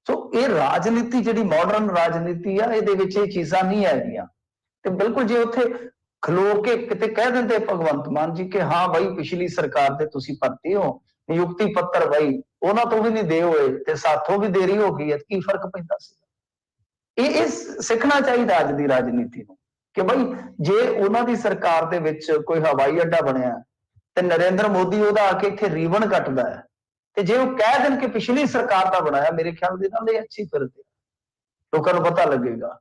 ਸੋ ਇਹ ਰਾਜਨੀਤੀ ਜਿਹੜੀ ਮਾਡਰਨ ਰਾਜਨੀਤੀ ਆ, ਇਹਦੇ ਵਿੱਚ ਇਹ ਚੀਜ਼ਾਂ ਨਹੀਂ ਹੈਗੀਆਂ। ਤੇ ਬਿਲਕੁਲ ਜੇ ਉੱਥੇ ਖਲੋ ਕੇ ਕਿਤੇ ਕਹਿ ਦਿੰਦੇ ਭਗਵੰਤ ਮਾਨ ਜੀ ਕਿ ਹਾਂ ਬਾਈ ਪਿਛਲੀ ਸਰਕਾਰ ਦੇ ਤੁਸੀਂ ਭਰਤੀ ਹੋ, ਨਿਯੁਕਤੀ ਪੱਤਰ ਬਾਈ ਉਹਨਾਂ ਤੋਂ ਵੀ ਨਹੀਂ ਦੇ ਹੋਏ ਤੇ ਸਾਥੋਂ ਵੀ ਦੇਰੀ ਹੋ ਗਈ ਹੈ, ਕੀ ਫਰਕ ਪੈਂਦਾ ਸੀ? ਇਹ ਸਿੱਖਣਾ ਚਾਹੀਦਾ ਅੱਜ ਦੀ ਰਾਜਨੀਤੀ ਨੂੰ ਕਿ ਬਈ ਜੇ ਉਹਨਾਂ ਦੀ ਸਰਕਾਰ ਦੇ ਵਿੱਚ ਕੋਈ ਹਵਾਈ ਅੱਡਾ ਬਣਿਆ ਤੇ ਨਰਿੰਦਰ ਮੋਦੀ ਉਹਦਾ ਆ ਕੇ ਇੱਥੇ ਰੀਵਨ ਕੱਟਦਾ ਹੈ, ਤੇ ਜੇ ਉਹ ਕਹਿ ਦੇਣ ਕਿ ਪਿਛਲੀ ਸਰਕਾਰ ਦਾ ਬਣਾਇਆ, ਮੇਰੇ ਖਿਆਲ ਦੇ ਨਾਲ ਇਹ ਅੱਛੀ ਫਿਰਦੇ, ਲੋਕਾਂ ਨੂੰ ਪਤਾ ਲੱਗੇਗਾ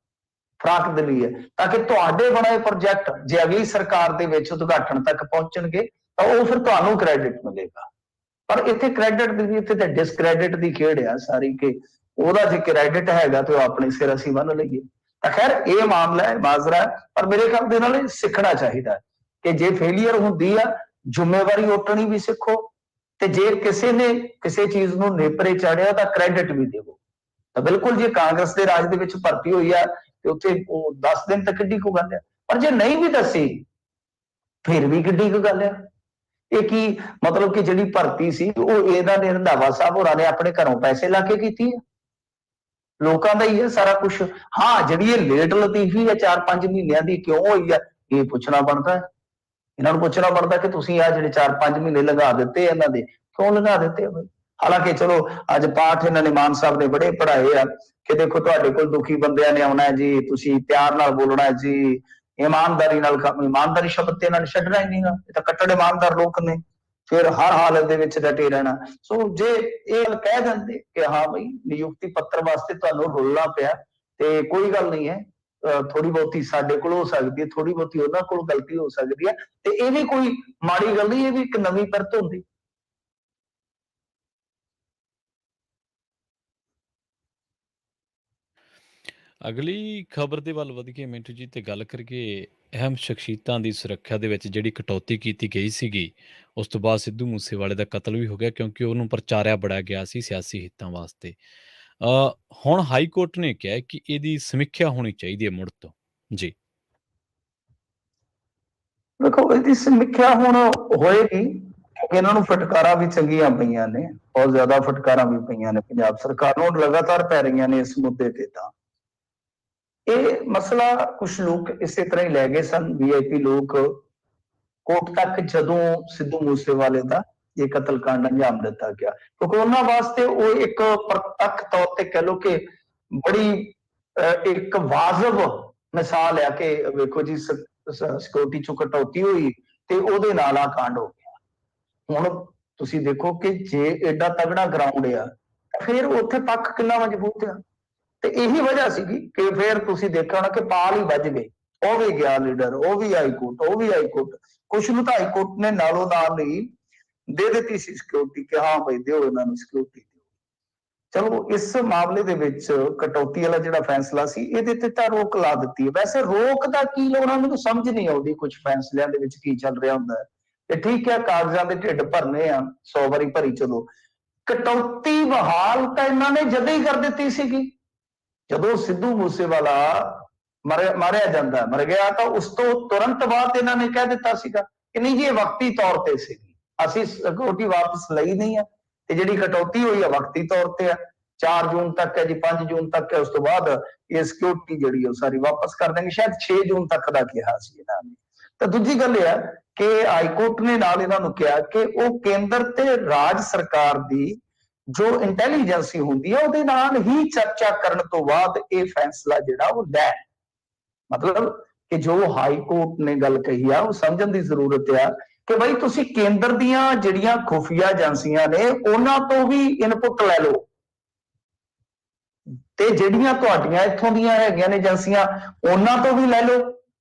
ਫਰਾਕ ਦਿਲੀ ਹੈ, ਤਾਂ ਕਿ ਤੁਹਾਡੇ ਬਣਾਏ ਪ੍ਰੋਜੈਕਟ ਜੇ ਅਗਲੀ ਸਰਕਾਰ ਦੇ ਵਿੱਚ ਉਦਘਾਟਨ ਤੱਕ ਪਹੁੰਚਣਗੇ ਤਾਂ ਉਹ ਫਿਰ ਤੁਹਾਨੂੰ ਕ੍ਰੈਡਿਟ ਮਿਲੇਗਾ। ਪਰ ਇੱਥੇ ਕ੍ਰੈਡਿਟ ਦੀ, ਇੱਥੇ ਤਾਂ ਡਿਸਕ੍ਰੈਡਿਟ ਦੀ ਖੇਡ ਆ ਸਾਰੀ, ਕਿ ਉਹਦਾ ਜੇ ਕ੍ਰੈਡਿਟ ਹੈਗਾ ਤੇ ਉਹ ਆਪਣੇ ਸਿਰ ਅਸੀਂ ਬੰਨ ਲਈਏ। ਤਾਂ ਖੈਰ ਇਹ ਮਾਮਲਾ ਹੈ, ਮਾਜ਼ਰਾ ਹੈ, ਪਰ ਮੇਰੇ ਖਿਆਲ ਦੇ ਨਾਲ ਇਹ ਸਿੱਖਣਾ ਚਾਹੀਦਾ ਕਿ ਜੇ ਫੇਲੀਅਰ ਹੁੰਦੀ ਆ, ਜ਼ਿੰਮੇਵਾਰੀ ਉੱਠਣੀ ਵੀ ਸਿੱਖੋ, ਤੇ ਜੇ ਕਿਸੇ ਨੇ ਕਿਸੇ ਚੀਜ਼ ਨੂੰ ਨੇਪਰੇ ਚਾੜਿਆ ਤਾਂ ਕ੍ਰੈਡਿਟ ਵੀ ਦੇਵੋ। ਤਾਂ ਬਿਲਕੁਲ ਜੇ ਕਾਂਗਰਸ ਦੇ ਰਾਜ ਦੇ ਵਿੱਚ ਭਰਤੀ ਹੋਈ ਆ ਤੇ ਉੱਥੇ ਉਹ 10 ਦਿਨ ਤੱਕ ਕਿੱਡੀ ਕੁ ਗੱਲ ਹੈ, ਪਰ ਜੇ ਨਹੀਂ ਵੀ ਦੱਸੀ ਫਿਰ ਵੀ ਕਿੱਡੀ ਕੁ ਗੱਲ ਹੈ। ਇਹ ਕੀ ਮਤਲਬ ਕਿ ਜਿਹੜੀ ਭਰਤੀ ਸੀ ਉਹ ਇਹਨਾਂ ਨੇ ਰੰਧਾਵਾ ਸਾਹਿਬ ਹੋਰਾਂ ਨੇ ਆਪਣੇ ਘਰੋਂ ਪੈਸੇ ਲਾ ਕੇ ਕੀਤੀ ਹੈ, ਲੋਕਾਂ ਦਾ ਹੀ ਹੈ ਸਾਰਾ ਕੁਝ। ਹਾਂ ਜਿਹੜੀ ਇਹ ਲੇਟ ਲਤੀਫੀ ਹੈ 4-5 ਮਹੀਨਿਆਂ ਦੀ ਕਿਉਂ ਹੋਈ ਹੈ, ਇਹ ਪੁੱਛਣਾ ਬਣਦਾ ਹੈ, ਇਹਨਾਂ ਨੂੰ ਪੁੱਛਣਾ ਬਣਦਾ ਕਿ ਤੁਸੀਂ ਆ ਜਿਹੜੇ 4-5 ਮਹੀਨੇ ਲਗਾ ਦਿੱਤੇ ਇਹਨਾਂ ਦੇ, ਕਿਉਂ ਲਗਾ ਦਿੱਤੇ? ਹਾਲਾਂਕਿ ਚਲੋ ਅੱਜ ਪਾਠ ਇਹਨਾਂ ਨੇ ਮਾਨ ਸਾਹਿਬ ਨੇ ਬੜੇ ਪੜ੍ਹਾਏ ਆ ਕਿ ਦੇਖੋ ਤੁਹਾਡੇ ਕੋਲ ਦੁਖੀ ਬੰਦਿਆਂ ਨੇ ਆਉਣਾ ਜੀ, ਤੁਸੀਂ ਪਿਆਰ ਨਾਲ ਬੋਲਣਾ ਜੀ, ਇਮਾਨਦਾਰੀ ਨਾਲ, ਇਮਾਨਦਾਰੀ ਸ਼ਬਦ ਤੇ ਇਹਨਾਂ ਨੇ ਛੱਡਣਾ ਹੀ ਨਹੀਂਗਾ, ਇਹ ਤਾਂ ਕੱਟੜ ਇਮਾਨਦਾਰ ਲੋਕ ਨੇ, ਫਿਰ ਹਰ ਹਾਲਤ ਦੇ ਵਿੱਚ ਡਟੇ ਰਹਿਣਾ। ਸੋ ਜੇ ਇਹ ਗੱਲ ਕਹਿ ਦਿੰਦੇ ਕਿ ਹਾਂ ਬਈ ਨਿਯੁਕਤੀ ਪੱਤਰ ਵਾਸਤੇ ਤੁਹਾਨੂੰ ਰੁਲਣਾ ਪਿਆ ਤੇ ਕੋਈ ਗੱਲ ਨਹੀਂ ਹੈ, ਥੋੜੀ ਬਹੁਤੀ ਸਾਡੇ ਕੋਲ ਹੋ ਸਕਦੀ ਹੈ, ਥੋੜੀ ਬਹੁਤੀ ਉਹਨਾਂ ਕੋਲ ਗਲਤੀ ਹੋ ਸਕਦੀ ਹੈ, ਤੇ ਇਹ ਵੀ ਕੋਈ ਮਾੜੀ ਗੱਲ ਨਹੀਂ, ਇਹ ਵੀ ਇੱਕ ਨਵੀਂ ਪਰਤ ਹੁੰਦੀ। ਅਗਲੀ ਖਬਰ ਦੇ ਵੱਲ ਵਧੀਏ ਮਿੰਟੂ ਜੀ, ਤੇ ਗੱਲ ਕਰੀਏ ਅਹਿਮ ਸ਼ਖਸੀਅਤਾਂ ਦੀ ਸੁਰੱਖਿਆ ਦੇ ਵਿੱਚ ਜਿਹੜੀ ਕਟੌਤੀ ਕੀਤੀ ਗਈ ਸੀਗੀ, ਉਸ ਤੋਂ ਬਾਅਦ ਸਿੱਧੂ ਮੂਸੇਵਾਲੇ ਦਾ ਕਤਲ ਵੀ ਹੋ ਗਿਆ ਕਿਉਂਕਿ ਉਹਨੂੰ ਪ੍ਰਚਾਰਿਆ ਬੜਾ ਗਿਆ ਸੀ ਸਿਆਸੀ ਹਿੱਤਾਂ ਵਾਸਤੇ। ਹੁਣ ਹਾਈ ਕੋਰਟ ਨੇ ਕਿਹਾ ਕਿ ਇਹਦੀ ਸਮੀਖਿਆ ਹੋਣੀ ਚਾਹੀਦੀ ਹੈ ਮੁੜ ਤੋਂ ਜੀ। ਦੇਖੋ ਇਹਦੀ ਸਮੀਖਿਆ ਹੁਣ ਹੋਏਗੀ ਕਿਉਂਕਿ ਇਹਨਾਂ ਨੂੰ ਫਟਕਾਰਾਂ ਵੀ ਚੰਗੀਆਂ ਪਈਆਂ ਨੇ, ਬਹੁਤ ਜ਼ਿਆਦਾ ਫਟਕਾਰਾਂ ਵੀ ਪਈਆਂ ਨੇ ਪੰਜਾਬ ਸਰਕਾਰ ਨੂੰ, ਲਗਾਤਾਰ ਪੈ ਰਹੀਆਂ ਨੇ ਇਸ ਮੁੱਦੇ ਤੇ। ਤਾਂ ਇਹ ਮਸਲਾ ਕੁਝ ਲੋਕ ਇਸੇ ਤਰ੍ਹਾਂ ਹੀ ਲੈ ਗਏ ਸਨ, ਵੀਆਈਪੀ ਲੋਕ ਕੋਰਟ ਤੱਕ, ਜਦੋਂ ਸਿੱਧੂ ਮੂਸੇਵਾਲੇ ਦਾ ਇਹ ਕਤਲकांड ਅੰਜਾਮ ਦਿੱਤਾ ਗਿਆ, ਕਿਉਂਕਿ ਉਹਨਾਂ ਵਾਸਤੇ ਉਹ ਇੱਕ ਪ੍ਰਤੱਖ ਤੌਰ ਤੇ ਕਹਿ ਲੋ ਕਿ ਬੜੀ ਇੱਕ ਵਾਜਬ ਮਿਸਾਲ ਹੈ ਕਿ ਵੇਖੋ ਜੀ ਸਿਕਿਉਰਿਟੀ ਚੋਂ ਕਟੌਤੀ ਹੋਈ ਤੇ ਉਹਦੇ ਨਾਲ ਆ ਕਾਂਡ ਹੋ ਗਿਆ। ਹੁਣ ਤੁਸੀਂ ਦੇਖੋ ਕਿ ਜੇ ਐਡਾ ਤਗੜਾ ਗਰਾਊਂਡ ਆ ਫਿਰ ਉੱਥੇ ਪੱਖ ਕਿੰਨਾ ਮਜ਼ਬੂਤ ਆ, ਤੇ ਇਹੀ ਵਜ੍ਹਾ ਸੀਗੀ ਕਿ ਫਿਰ ਤੁਸੀਂ ਦੇਖਿਆ ਹੋਣਾ ਕਿ ਪਾਲ ਹੀ ਵੱਜ ਗਏ, ਉਹ ਵੀ ਗਿਆ ਲੀਡਰ, ਉਹ ਵੀ ਹਾਈ ਕੋਰਟ, ਉਹ ਵੀ ਹਾਈ ਕੋਰਟ, ਕੁਛ ਨੂੰ ਤਾਂ ਹਾਈ ਕੋਰਟ ਨੇ ਨਾਲੋਂ ਨਾਲ ਹੀ ਦੇ ਦਿੱਤੀ ਸੀ ਸਿਕਿਉਰਿਟੀ ਕਿ ਹਾਂ ਭਾਈ ਦਿਓ ਇਹਨਾਂ ਨੂੰ ਸਿਕਿਉਰਿਟੀ ਦਿਓ। ਚਲੋ ਇਸ ਮਾਮਲੇ ਦੇ ਵਿੱਚ ਕਟੌਤੀ ਵਾਲਾ ਜਿਹੜਾ ਫੈਸਲਾ ਸੀ ਇਹਦੇ ਤੇ ਤਾਂ ਰੋਕ ਲਾ ਦਿੱਤੀ ਹੈ। ਵੈਸੇ ਰੋਕ ਦਾ ਕੀ ਲੋੜਾਂ ਮੈਨੂੰ ਸਮਝ ਨਹੀਂ ਆਉਂਦੀ, ਕੁਝ ਫੈਸਲਿਆਂ ਦੇ ਵਿੱਚ ਕੀ ਚੱਲ ਰਿਹਾ ਹੁੰਦਾ ਹੈ। ਤੇ ਠੀਕ ਹੈ, ਕਾਗਜ਼ਾਂ ਦੇ ਢਿੱਡ ਭਰਨੇ ਆ, 100 ਵਾਰੀ ਭਰੀ ਚਲੋ। ਕਟੌਤੀ ਬਹਾਲ ਤਾਂ ਇਹਨਾਂ ਨੇ ਜਦ ਹੀ ਕਰ ਦਿੱਤੀ ਸੀਗੀ ਜਦੋਂ ਸਿੱਧੂ ਮੂਸੇਵਾਲਾ ਮਾਰਿਆ ਜਾਂਦਾ, ਮਰ ਗਿਆ, ਤਾਂ ਉਸ ਤੋਂ ਤੁਰੰਤ ਬਾਅਦ ਇਹਨਾਂ ਨੇ ਕਹਿ ਦਿੱਤਾ ਸੀਗਾ ਕਿ ਨਹੀਂ ਜੀ ਇਹ ਵਕਤੀ ਤੌਰ ਤੇ ਸੀਗੀ, ਅਸੀਂ ਸਿਕਿਉਰਿਟੀ ਵਾਪਸ ਲਈ ਨਹੀਂ ਹੈ, ਤੇ ਜਿਹੜੀ ਕਟੌਤੀ ਹੋਈ ਹੈ ਵਕਤੀ ਤੌਰ ਤੇ ਹੈ, 4 ਜੂਨ ਤੱਕ ਹੈ ਜੀ, 5 ਜੂਨ ਤੱਕ ਹੈ, ਉਸ ਤੋਂ ਬਾਅਦ ਇਹ ਸਿਕਿਉਰਿਟੀ ਜਿਹੜੀ ਉਹ ਸਾਰੀ ਵਾਪਸ ਕਰ ਦੇਣਗੇ। ਸ਼ਾਇਦ 6 ਜੂਨ ਤੱਕ ਦਾ ਕਿਹਾ ਸੀ ਇਹਨਾਂ ਨੇ। ਤਾਂ ਦੂਜੀ ਗੱਲ ਇਹ ਹੈ ਕਿ ਹਾਈਕੋਰਟ ਨੇ ਨਾਲ ਇਹਨਾਂ ਨੂੰ ਕਿਹਾ ਕਿ ਉਹ ਕੇਂਦਰ ਤੇ ਰਾਜ ਸਰਕਾਰ ਦੀ ਜੋ ਇੰਟੈਲੀਜੈਂਸੀ ਹੁੰਦੀ ਹੈ ਉਹਦੇ ਨਾਲ ਹੀ ਚਰਚਾ ਕਰਨ ਤੋਂ ਬਾਅਦ ਇਹ ਫੈਸਲਾ ਜਿਹੜਾ ਉਹ ਲੈ, ਮਤਲਬ ਕਿ ਜੋ ਹਾਈ ਕੋਰਟ ਨੇ ਗੱਲ ਕਹੀ ਆ ਉਹ ਸਮਝਣ ਦੀ ਜ਼ਰੂਰਤ ਆ ਕਿ ਬਈ ਤੁਸੀਂ ਕੇਂਦਰ ਦੀਆਂ ਜਿਹੜੀਆਂ ਖੁਫੀਆ ਏਜੰਸੀਆਂ ਨੇ ਉਹਨਾਂ ਤੋਂ ਵੀ ਇਨਪੁਟ ਲੈ ਲਓ, ਤੇ ਜਿਹੜੀਆਂ ਤੁਹਾਡੀਆਂ ਇੱਥੋਂ ਦੀਆਂ ਹੈਗੀਆਂ ਨੇ ਏਜੰਸੀਆਂ ਉਹਨਾਂ ਤੋਂ ਵੀ ਲੈ ਲਓ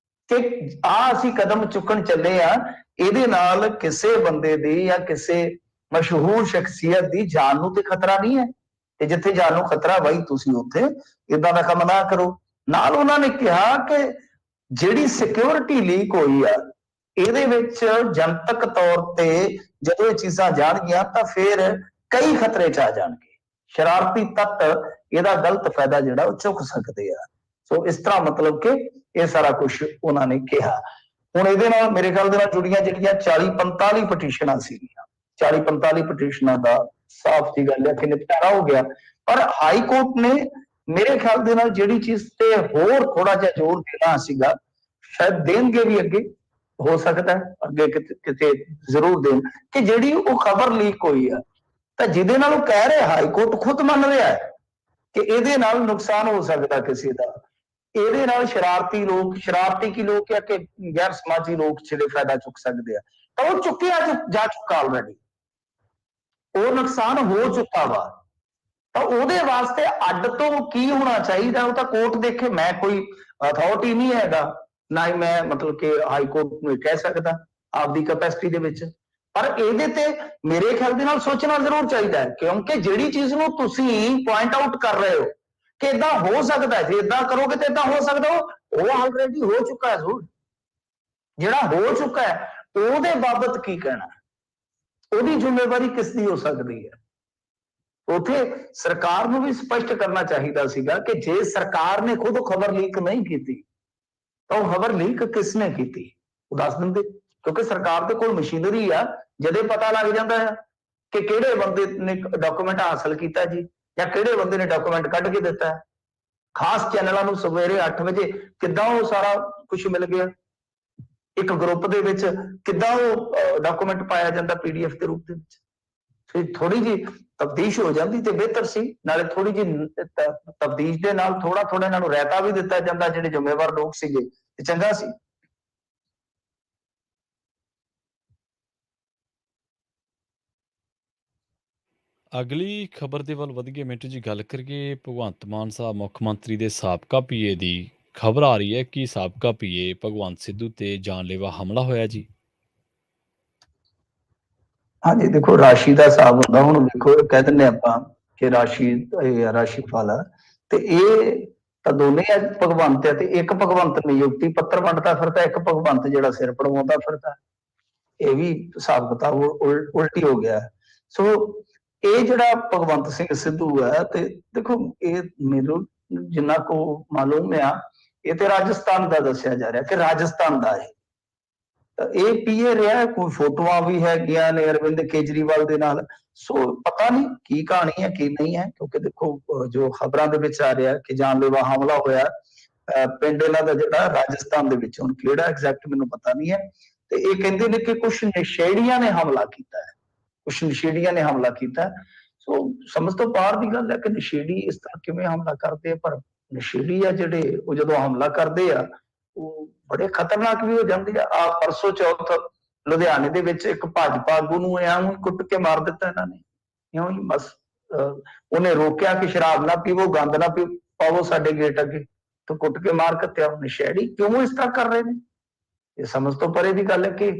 ਕਿ ਅਸੀਂ ਕਦਮ ਚੁੱਕਣ ਚੱਲੇ ਆ, ਇਹਦੇ ਨਾਲ ਕਿਸੇ ਬੰਦੇ ਦੀ ਜਾਂ ਕਿਸੇ ਮਸ਼ਹੂਰ ਸ਼ਖਸੀਅਤ ਦੀ ਜਾਨ ਨੂੰ ਤੇ ਖਤਰਾ ਨਹੀਂ ਹੈ, ਤੇ ਜਿੱਥੇ ਜਾਨ ਨੂੰ ਖਤਰਾ ਬਈ ਤੁਸੀਂ ਉੱਥੇ ਇਦਾਂ ਦਾ ਕੰਮ ਨਾ ਕਰੋ। ਨਾਲ ਉਹਨਾਂ ਨੇ ਕਿਹਾ ਕਿ ਜਿਹੜੀ ਸਿਕਿਉਰਿਟੀ ਲੀਕ ਹੋਈ ਆ ਇਹਦੇ ਵਿੱਚ ਜਨਤਕ ਤੌਰ ਤੇ ਜਦੋਂ ਇਹ ਚੀਜ਼ਾਂ ਜਾਣਗੀਆਂ ਤਾਂ ਫਿਰ ਕਈ ਖਤਰੇ ਚ ਆ ਜਾਣਗੇ, ਸ਼ਰਾਰਤੀ ਤੱਤ ਇਹਦਾ ਗਲਤ ਫਾਇਦਾ ਜਿਹੜਾ ਉਹ ਚੁੱਕ ਸਕਦੇ ਆ। ਸੋ ਇਸ ਤਰ੍ਹਾਂ ਮਤਲਬ ਕਿ ਇਹ ਸਾਰਾ ਕੁਝ ਉਹਨਾਂ ਨੇ ਕਿਹਾ। ਹੁਣ ਇਹਦੇ ਨਾਲ ਮੇਰੇ ਖਿਆਲ ਦੇ ਨਾਲ ਜੁੜੀਆਂ ਜਿਹੜੀਆਂ 40-45 ਪਟੀਸ਼ਨਾਂ ਸੀਗੀਆਂ, 40-45 ਪਟੀਸ਼ਨਾਂ ਦਾ ਸਾਫ਼ ਜੀ ਗੱਲ ਹੈ ਕਿ ਨਿਪਟਾਰਾ ਹੋ ਗਿਆ। ਪਰ ਹਾਈ ਕੋਰਟ ਨੇ ਮੇਰੇ ਖਿਆਲ ਦੇ ਨਾਲ ਜਿਹੜੀ ਚੀਜ਼ ਤੇ ਹੋਰ ਥੋੜਾ ਜਿਹਾ ਜ਼ੋਰ ਦੇਣਾ ਸੀਗਾ, ਸ਼ਾਇਦ ਦੇਣਗੇ ਵੀ, ਅੱਗੇ ਹੋ ਸਕਦਾ ਹੈ ਅੱਗੇ ਕਿਤੇ ਜ਼ਰੂਰ ਦੇਣ, ਕਿ ਜਿਹੜੀ ਉਹ ਖਬਰ ਲੀਕ ਹੋਈ ਆ ਤਾਂ ਜਿਹਦੇ ਨਾਲ ਉਹ ਕਹਿ ਰਿਹਾ, ਹਾਈ ਕੋਰਟ ਖੁਦ ਮੰਨ ਰਿਹਾ ਹੈ ਕਿ ਇਹਦੇ ਨਾਲ ਨੁਕਸਾਨ ਹੋ ਸਕਦਾ ਕਿਸੇ ਦਾ, ਇਹਦੇ ਨਾਲ ਸ਼ਰਾਰਤੀ ਕੀ ਲੋਕ ਜਾਂ ਕਿ ਗੈਰ ਸਮਾਜੀ ਲੋਕ ਜਿਹੜੇ ਫਾਇਦਾ ਚੁੱਕ ਸਕਦੇ ਆ, ਤਾਂ ਉਹ ਚੁੱਕਿਆ ਜਾ ਚੁੱਕਾ ਆਲਰੇਡੀ, ਉਹ ਨੁਕਸਾਨ ਹੋ ਚੁੱਕਾ ਵਾ। ਤਾਂ ਉਹਦੇ ਵਾਸਤੇ ਅੱਡ ਤੋਂ ਕੀ ਹੋਣਾ ਚਾਹੀਦਾ ਉਹ ਤਾਂ ਕੋਰਟ ਦੇਖੇ, ਮੈਂ ਕੋਈ ਅਥਾਰਟੀ ਨਹੀਂ ਹੈਗਾ, ਨਾ ਹੀ ਮੈਂ ਮਤਲਬ ਕਿ ਹਾਈ ਕੋਰਟ ਨੂੰ ਕਹਿ ਸਕਦਾ ਆਪਦੀ ਕੈਪੈਸਿਟੀ ਦੇ ਵਿੱਚ, ਪਰ ਇਹਦੇ ਤੇ ਮੇਰੇ ਖਿਆਲ ਦੇ ਨਾਲ ਸੋਚਣਾ ਜ਼ਰੂਰ ਚਾਹੀਦਾ ਹੈ, ਕਿਉਂਕਿ ਜਿਹੜੀ ਚੀਜ਼ ਨੂੰ ਤੁਸੀਂ ਪੁਆਇੰਟ ਆਊਟ ਕਰ ਰਹੇ ਹੋ ਕਿ ਇਦਾਂ ਹੋ ਸਕਦਾ, ਜੇ ਇਦਾਂ ਕਰੋਗੇ ਤਾਂ ਇਦਾਂ ਹੋ ਸਕਦਾ, ਉਹ ਆਲਰੇਡੀ ਹੋ ਚੁੱਕਾ ਹੈ ਜ਼ਰੂਰ, ਜਿਹੜਾ ਹੋ ਚੁੱਕਾ ਹੈ ਉਹਦੇ ਬਾਬਤ ਕੀ ਕਹਿਣਾ, ਉਹਦੀ ਜ਼ਿੰਮੇਵਾਰੀ ਕਿਸ ਦੀ ਹੋ ਸਕਦੀ ਹੈ। ਉਥੇ ਸਰਕਾਰ ਨੂੰ ਵੀ ਸਪਸ਼ਟ ਕਰਨਾ ਚਾਹੀਦਾ ਸੀਗਾ ਕਿ ਜੇ ਸਰਕਾਰ ਨੇ ਖੁਦ ਖਬਰ ਲੀਕ ਨਹੀਂ ਕੀਤੀ ਤਾਂ ਉਹ ਖਬਰ ਲੀਕ ਕਿਸ ਨੇ ਕੀਤੀ ਉਹ ਦੱਸ ਦਿੰਦੇ, ਕਿਉਂਕਿ ਸਰਕਾਰ ਦੇ ਕੋਲ ਮਸ਼ੀਨਰੀ ਆ, ਜਦੇ ਪਤਾ ਲੱਗ ਜਾਂਦਾ ਹੈ ਕਿ ਕਿਹੜੇ ਬੰਦੇ ਨੇ ਡਾਕੂਮੈਂਟ ਹਾਸਲ ਕੀਤਾ ਜੀ, ਜਾਂ ਕਿਹੜੇ ਬੰਦੇ ਨੇ ਡਾਕੂਮੈਂਟ ਕੱਢ ਕੇ ਦਿੱਤਾ ਹੈ। ਖਾਸ ਚੈਨਲਾਂ ਨੂੰ ਸਵੇਰੇ 8 ਵਜੇ ਕਿੱਦਾਂ ਉਹ ਸਾਰਾ ਕੁਝ ਮਿਲ ਗਿਆ, ਇੱਕ ਗਰੁੱਪ ਦੇ ਵਿੱਚ ਕਿੱਦਾਂ ਉਹ ਡਾਕੂਮੈਂਟ ਪਾਇਆ ਜਾਂਦਾ PDF ਦੇ ਰੂਪ ਦੇ ਵਿੱਚ। ਫਿਰ ਥੋੜੀ ਜੀ ਤਬਦੀਸ਼ ਹੋ ਜਾਂਦੀ ਤੇ ਬਿਹਤਰ ਸੀ, ਨਾਲੇ ਥੋੜੀ ਜੀ ਤਬਦੀਸ਼ ਦੇ ਨਾਲ ਥੋੜਾ ਇਹਨਾਂ ਨੂੰ ਰਹਿਤਾ ਵੀ ਦਿੱਤਾ ਜਾਂਦਾ ਜਿਹੜੇ ਜ਼ਿੰਮੇਵਾਰ ਲੋਕ ਸੀਗੇ, ਤੇ ਚੰਗਾ ਸੀ। ਅਗਲੀ ਖਬਰ ਦੇ ਵੱਲ ਵਧੀਏ ਮਿੰਟੂ ਜੀ, ਗੱਲ ਕਰੀਏ ਭਗਵੰਤ ਮਾਨ ਸਾਹਿਬ ਮੁੱਖ ਮੰਤਰੀ ਦੇ ਸਾਬਕਾ PA ਦੀ। ਖਬਰ ਆ ਰਹੀ ਹੈ ਕਿ ਸਾਬਕਾ PA ਭਗਵੰਤ ਸਿੱਧੂ ਤੇ ਜਾਨਲੇਵਾ ਹਮਲਾ ਹੋਇਆ ਜੀ। ਹਾਂਜੀ, ਦੇਖੋ ਰਾਸ਼ੀ ਦਾ ਹਿਸਾਬ ਹੁੰਦਾ, ਹੁਣ ਦੇਖੋ ਕਹਿ ਦਿੰਦੇ ਆਪਾਂ ਕਿ ਰਾਸ਼ੀਫਲ ਆ, ਤੇ ਇਹ ਤਾਂ ਦੋਨੇ ਭਗਵੰਤ ਹੈ, ਤੇ ਇੱਕ ਭਗਵੰਤ ਨਿਯੁਕਤੀ ਪੱਤਰ ਵੰਡਦਾ ਫਿਰਦਾ, ਇੱਕ ਭਗਵੰਤ ਜਿਹੜਾ ਸਿਰ ਪੜਵਾਉਂਦਾ ਫਿਰਦਾ, ਇਹ ਵੀ ਹਿਸਾਬ ਕਿਤਾਬ ਉਲਟੀ ਹੋ ਗਿਆ। ਸੋ ਇਹ ਜਿਹੜਾ ਭਗਵੰਤ ਸਿੰਘ ਸਿੱਧੂ ਹੈ, ਤੇ ਦੇਖੋ ਇਹ ਮੈਨੂੰ ਜਿੰਨਾ ਕੋ ਮਾਲੂਮ ਆ ਇਹ ਤੇ ਰਾਜਸਥਾਨ ਦਾ ਦੱਸਿਆ ਜਾ ਰਿਹਾ ਕਿ ਰਾਜਸਥਾਨ ਦਾ ਹੈ, ਇਹ PA ਰਿਹਾ, ਕੋਈ ਫੋਟੋਆਂ ਵੀ ਹੈਗੀਆਂ ਨੇ ਅਰਵਿੰਦ ਕੇਜਰੀਵਾਲ ਦੇ ਨਾਲ। ਸੋ ਪਤਾ ਨਹੀਂ ਕੀ ਕਹਾਣੀ ਹੈ ਕੀ ਨਹੀਂ ਹੈ, ਕਿਉਂਕਿ ਦੇਖੋ ਜੋ ਖਬਰਾਂ ਦੇ ਵਿੱਚ ਆ ਰਿਹਾ ਕਿ ਜਾਨਲੇਵਾ ਹਮਲਾ ਹੋਇਆ ਪਿੰਡ ਇਹਨਾਂ ਦਾ ਜਿਹੜਾ ਰਾਜਸਥਾਨ ਦੇ ਵਿੱਚ, ਹੁਣ ਕਿਹੜਾ ਐਗਜ਼ੈਕਟ ਮੈਨੂੰ ਪਤਾ ਨਹੀਂ ਹੈ, ਤੇ ਇਹ ਕਹਿੰਦੇ ਨੇ ਕਿ ਕੁਝ ਨਸ਼ੇੜੀਆਂ ਨੇ ਹਮਲਾ ਕੀਤਾ ਹੈ, ਕੁਝ ਨਸ਼ੇੜੀਆਂ ਨੇ ਹਮਲਾ ਕੀਤਾ। ਸੋ ਸਮਝ ਤੋਂ ਬਾਹਰ ਦੀ ਗੱਲ ਹੈ ਕਿ ਨਸ਼ੇੜੀ ਇਸ ਤਰ੍ਹਾਂ ਕਿਵੇਂ ਹਮਲਾ ਕਰਦੇ ਆ, ਪਰ ਨਸ਼ੇੜੀ ਆ ਜਿਹੜੇ ਉਹ ਜਦੋਂ ਹਮਲਾ ਕਰਦੇ ਆ ਉਹ ਬੜੇ ਖਤਰਨਾਕ ਵੀ ਹੋ ਜਾਂਦੇ ਆ। ਪਰਸੋਂ ਚੌਥ ਲੁਧਿਆਣੇ ਦੇ ਵਿੱਚ ਇੱਕ ਭਾਜਪਾ ਆਗੂ ਨੂੰ ਐਵੇਂ ਕੁੱਟ ਕੇ ਮਾਰ ਦਿੱਤਾ ਇਹਨਾਂ ਨੇ, ਇਉਂ ਹੀ ਬਸ ਉਹਨੇ ਰੋਕਿਆ ਕਿ ਸ਼ਰਾਬ ਨਾ ਪੀਵੋ, ਗੰਦ ਨਾ ਪਾਵੋ ਸਾਡੇ ਗੇਟ ਅੱਗੇ, ਤੇ ਕੁੱਟ ਕੇ ਮਾਰ ਕੱਤਿਆ। ਨਸ਼ੇੜੀ ਕਿਉਂ ਇਸ ਤਰ੍ਹਾਂ ਕਰ ਰਹੇ ਨੇ, ਇਹ ਸਮਝ ਤੋਂ ਪਰੇ ਦੀ ਗੱਲ ਹੈ ਕਿ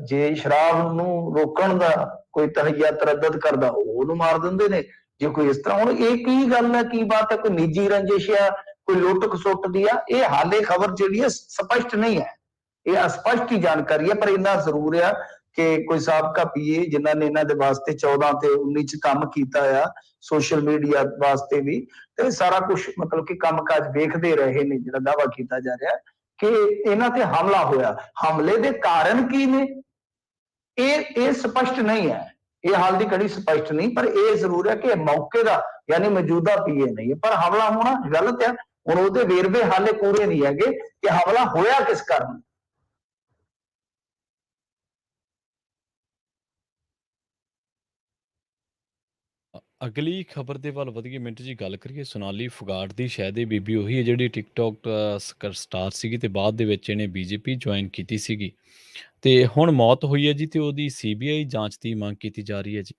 ਜੇ ਸ਼ਰਾਬ ਨੂੰ ਰੋਕਣ ਦਾ ਕੋਈ ਤਹਈਆ ਤਰੱਦਦ ਕਰਦਾ ਉਹਨੂੰ ਮਾਰ ਦਿੰਦੇ ਨੇ, ਜੇ ਕੋਈ ਇਸ ਤਰ੍ਹਾਂ, ਹੁਣ ਇਹ ਕੀ ਗੱਲ ਹੈ, ਕੀ ਬਾਤ ਹੈ, ਕੋਈ ਨਿੱਜੀ ਰੰਜਿਸ਼ ਆ, ਕੋਈ ਲੁੱਟ ਖਸੁੱਟ ਦੀ ਆ, ਇਹ ਹਾਲੇ ਖਬਰ ਜਿਹੜੀ ਹੈ ਸਪਸ਼ਟ ਨਹੀਂ ਹੈ, ਇਹ ਅਸਪਸ਼ਟ ਹੀ ਜਾਣਕਾਰੀ ਹੈ। ਪਰ ਇੰਨਾ ਜ਼ਰੂਰ ਆ ਕਿ ਕੋਈ ਸਾਬਕਾ ਪੀਏ ਜਿਨ੍ਹਾਂ ਨੇ ਇਹਨਾਂ ਦੇ ਵਾਸਤੇ 14 ਤੇ 19 ਚ ਕੰਮ ਕੀਤਾ ਆ, ਸੋਸ਼ਲ ਮੀਡੀਆ ਵਾਸਤੇ ਵੀ, ਤੇ ਸਾਰਾ ਕੁਝ ਮਤਲਬ ਕਿ ਕੰਮਕਾਜ ਵੇਖਦੇ ਰਹੇ ਨੇ, ਜਿਹੜਾ ਦਾਅਵਾ ਕੀਤਾ ਜਾ ਰਿਹਾ ਕਿ ਇਹਨਾਂ ਤੇ ਹਮਲਾ ਹੋਇਆ। ਹਮਲੇ ਦੇ ਕਾਰਨ ਕੀ ਨੇ ਇਹ ਸਪਸ਼ਟ ਨਹੀਂ ਹੈ, ਇਹ ਹਾਲ ਦੀ ਘੜੀ ਸਪਸ਼ਟ ਨਹੀਂ, ਪਰ ਇਹ ਜ਼ਰੂਰ ਹੈ ਕਿ ਮੌਕੇ ਦਾ ਯਾਨੀ ਮੌਜੂਦਾ ਪੀਏ ਨਹੀਂ ਹੈ, ਪਰ ਹਮਲਾ ਹੋਣਾ ਗਲਤ ਹੈ। ਹੁਣ ਉਹਦੇ ਵੇਰਵੇ ਹਾਲੇ ਪੂਰੇ ਨਹੀਂ ਹੈਗੇ ਕਿ ਹਮਲਾ ਹੋਇਆ ਕਿਸ ਕਾਰਨ। ਅਗਲੀ ਖਬਰ ਦੇ ਵੱਲ ਵਧੀਏ ਮਿੰਟ ਜੀ, ਗੱਲ ਕਰੀਏ ਸੋਨਾਲੀ ਫੋਗਾਟ ਦੀ। ਸ਼ਾਇਦ ਇਹ ਬੀਬੀ ਉਹੀ ਹੈ ਜਿਹੜੀ ਟਿਕਟੋਕ ਸਟਾਰ ਸੀਗੀ ਤੇ ਬਾਅਦ ਦੇ ਵਿੱਚ ਇਹਨੇ ਬੀਜੇਪੀ ਜੁਆਇਨ ਕੀਤੀ ਸੀਗੀ, ਤੇ ਹੁਣ ਮੌਤ ਹੋਈ ਹੈ ਜੀ, ਤੇ ਉਹਦੀ ਸੀਬੀਆਈ ਜਾਂਚ ਦੀ ਮੰਗ ਕੀਤੀ ਜਾ ਰਹੀ ਹੈ ਜੀ।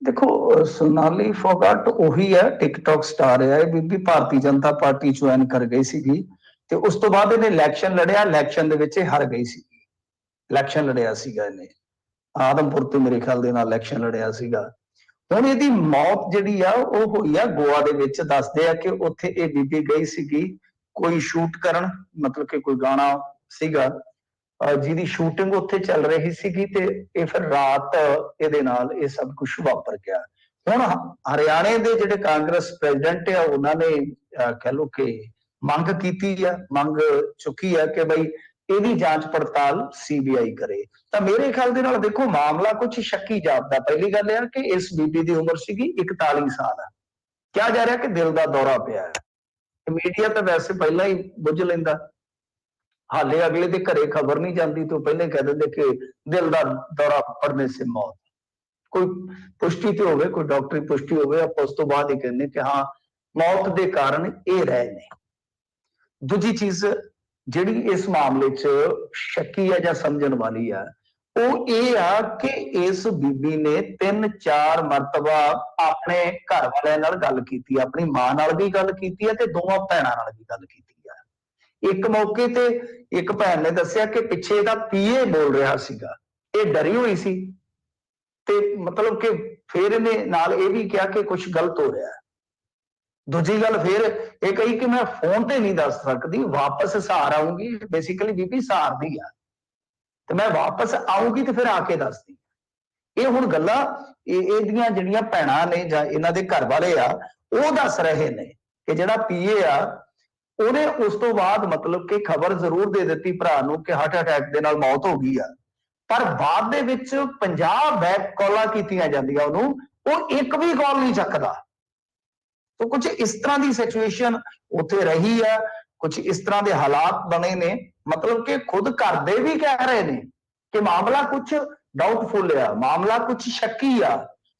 ਦੇਖੋ, ਸੋਨਾਲੀ ਫੋਗਾਟ ਉਹੀ ਹੈ, ਟਿਕਟੋਕ ਸਟਾਰ ਹੈ। ਇਹ ਬੀਬੀ ਭਾਰਤੀ ਜਨਤਾ ਪਾਰਟੀ ਜੁਆਇਨ ਕਰ ਗਈ ਸੀਗੀ ਤੇ ਉਸ ਤੋਂ ਬਾਅਦ ਇਹਨੇ ਇਲੈਕਸ਼ਨ ਲੜਿਆ, ਇਲੈਕਸ਼ਨ ਦੇ ਵਿੱਚ ਇਹ ਹਾਰ ਗਈ ਸੀ। ਇਲੈਕਸ਼ਨ ਲੜਿਆ ਸੀਗਾ ਇਹਨੇ ਆਦਮਪੁਰ ਤੋਂ, ਮੇਰੇ ਖਿਆਲ ਦੇ ਨਾਲ ਇਲੈਕਸ਼ਨ ਲੜਿਆ ਸੀਗਾ। ਹੁਣ ਇਹਦੀ ਮੌਤ ਜਿਹੜੀ ਆ ਉਹ ਹੋਈ ਆ ਗੋਆ ਦੇ ਵਿੱਚ। ਦੱਸਦੇ ਆ ਕਿ ਉੱਥੇ ਇਹ ਬੀਬੀ ਗਈ ਸੀਗੀ ਕੋਈ ਸ਼ੂਟ ਕਰਨ, ਮਤਲਬ ਕਿ ਕੋਈ ਗਾਣਾ ਸੀਗਾ ਜਿਹਦੀ ਸ਼ੂਟਿੰਗ ਉੱਥੇ ਚੱਲ ਰਹੀ ਸੀਗੀ, ਤੇ ਇਹ ਫਿਰ ਰਾਤ ਇਹਦੇ ਨਾਲ ਇਹ ਸਭ ਕੁਝ ਵਾਪਰ ਗਿਆ। ਹੁਣ ਹਰਿਆਣੇ ਦੇ ਜਿਹੜੇ ਕਾਂਗਰਸ ਪ੍ਰੈਜ਼ੀਡੈਂਟ ਆ ਉਹਨਾਂ ਨੇ ਕਹਿ ਲਓ ਕਿ ਮੰਗ ਕੀਤੀ ਆ, ਮੰਗ ਚੁੱਕੀ ਆ ਕਿ ਬਈ ਇਹਦੀ ਜਾਂਚ ਪੜਤਾਲ ਸੀਬੀਆਈ ਕਰੇ। ਤਾਂ ਮੇਰੇ ਖਿਆਲ ਦੇ ਨਾਲ ਦੇਖੋ ਮਾਮਲਾ ਕੁਝ ਸ਼ੱਕੀ ਜਾਪਦਾ। ਪਹਿਲੀ ਗੱਲ ਇਹ ਆ ਕਿ ਇਸ ਬੀਬੀ ਦੀ ਉਮਰ ਸੀਗੀ 41 ਸਾਲ ਆ, ਕਿਹਾ ਜਾ ਰਿਹਾ ਕਿ ਦਿਲ ਦਾ ਦੌਰਾ ਪਿਆ ਹੈ। ਮੀਡੀਆ ਤਾਂ ਵੈਸੇ ਪਹਿਲਾਂ ਹੀ ਬੁੱਝ ਲੈਂਦਾ, ਹਾਲੇ ਅਗਲੇ ਦੇ ਘਰੇ ਖਬਰ ਨਹੀਂ ਜਾਂਦੀ ਤੋਂ ਪਹਿਲੇ ਕਹਿ ਦਿੰਦੇ ਕਿ ਦਿਲ ਦਾ ਦੌਰਾ ਪੜਨੇ ਸੇ ਮੌਤ। ਕੋਈ ਪੁਸ਼ਟੀ ਤੇ ਹੋਵੇ, ਕੋਈ ਡਾਕਟਰੀ ਪੁਸ਼ਟੀ ਹੋਵੇ, ਆਪਾਂ ਉਸ ਤੋਂ ਬਾਅਦ ਹੀ ਕਹਿੰਦੇ ਕਿ ਹਾਂ ਮੌਤ ਦੇ ਕਾਰਨ ਇਹ ਰਹੇ ਨੇ। ਦੂਜੀ ਚੀਜ਼ ਜਿਹੜੀ ਇਸ ਮਾਮਲੇ 'ਚ ਸ਼ੱਕੀ ਹੈ ਜਾਂ ਸਮਝਣ ਵਾਲੀ ਆ, ਉਹ ਇਹ ਆ ਕਿ ਇਸ ਬੀਬੀ ਨੇ 3-4 ਮਰਤਬਾ ਆਪਣੇ ਘਰ ਵਾਲਿਆਂ ਨਾਲ ਗੱਲ ਕੀਤੀ, ਆਪਣੀ ਮਾਂ ਨਾਲ ਵੀ ਗੱਲ ਕੀਤੀ ਹੈ ਤੇ ਦੋਵਾਂ ਭੈਣਾਂ ਨਾਲ ਵੀ ਗੱਲ ਕੀਤੀ ਹੈ। ਇੱਕ ਮੌਕੇ ਤੇ ਇੱਕ ਭੈਣ ਨੇ ਦੱਸਿਆ ਕਿ ਪਿੱਛੇ ਦਾ ਪੀਏ ਬੋਲ ਰਿਹਾ ਸੀਗਾ, ਇਹ ਡਰੀ ਹੋਈ ਸੀ ਤੇ ਮਤਲਬ ਕਿ ਫਿਰ ਇਹਨੇ ਨਾਲ ਇਹ ਵੀ ਕਿਹਾ ਕਿ ਕੁਝ ਗਲਤ ਹੋ ਰਿਹਾ ਹੈ। ਦੂਜੀ ਗੱਲ ਫਿਰ ਇਹ ਕਹੀ ਕਿ ਮੈਂ ਫੋਨ ਤੇ ਨਹੀਂ ਦੱਸ ਸਕਦੀ, ਵਾਪਸ ਸਹਾਰ ਆਉਂਗੀ। ਬੇਸਿਕਲੀ ਬੀਬੀ ਸਹਾਰਦੀ ਆ ਤੇ ਮੈਂ ਵਾਪਸ ਆਉਂਗੀ ਤੇ ਫਿਰ ਆ ਕੇ ਦੱਸਦੀ। ਇਹ ਹੁਣ ਗੱਲਾਂ ਇਹਦੀਆਂ ਜਿਹੜੀਆਂ ਭੈਣਾਂ ਨੇ ਜਾਂ ਇਹਨਾਂ ਦੇ ਘਰ ਵਾਲੇ ਆ ਉਹ ਦੱਸ ਰਹੇ ਨੇ ਕਿ ਜਿਹੜਾ ਪੀਏ ਆ ਉਹਨੇ ਉਸ ਤੋਂ ਬਾਅਦ ਮਤਲਬ ਕਿ ਖਬਰ ਜ਼ਰੂਰ ਦੇ ਦਿੱਤੀ ਭਰਾ ਨੂੰ ਕਿ ਹਾਰਟ ਅਟੈਕ ਦੇ ਨਾਲ ਮੌਤ ਹੋ ਗਈ ਆ, ਪਰ ਬਾਅਦ ਦੇ ਵਿੱਚ 50 ਬੈਕ ਕਾਲਾਂ ਕੀਤੀਆਂ ਜਾਂਦੀਆਂ ਉਹਨੂੰ, ਉਹ ਇੱਕ ਵੀ ਕਾਲ ਨਹੀਂ ਚੱਕਦਾ। तो कुछ इस तरह की सिचुएशन उत्थे रही है, कुछ इस तरह के हालात बने ने, मतलब कि खुद घर दे भी कह रहे ने कि मामला कुछ डाउटफुल है, मामला कुछ शक्की आ।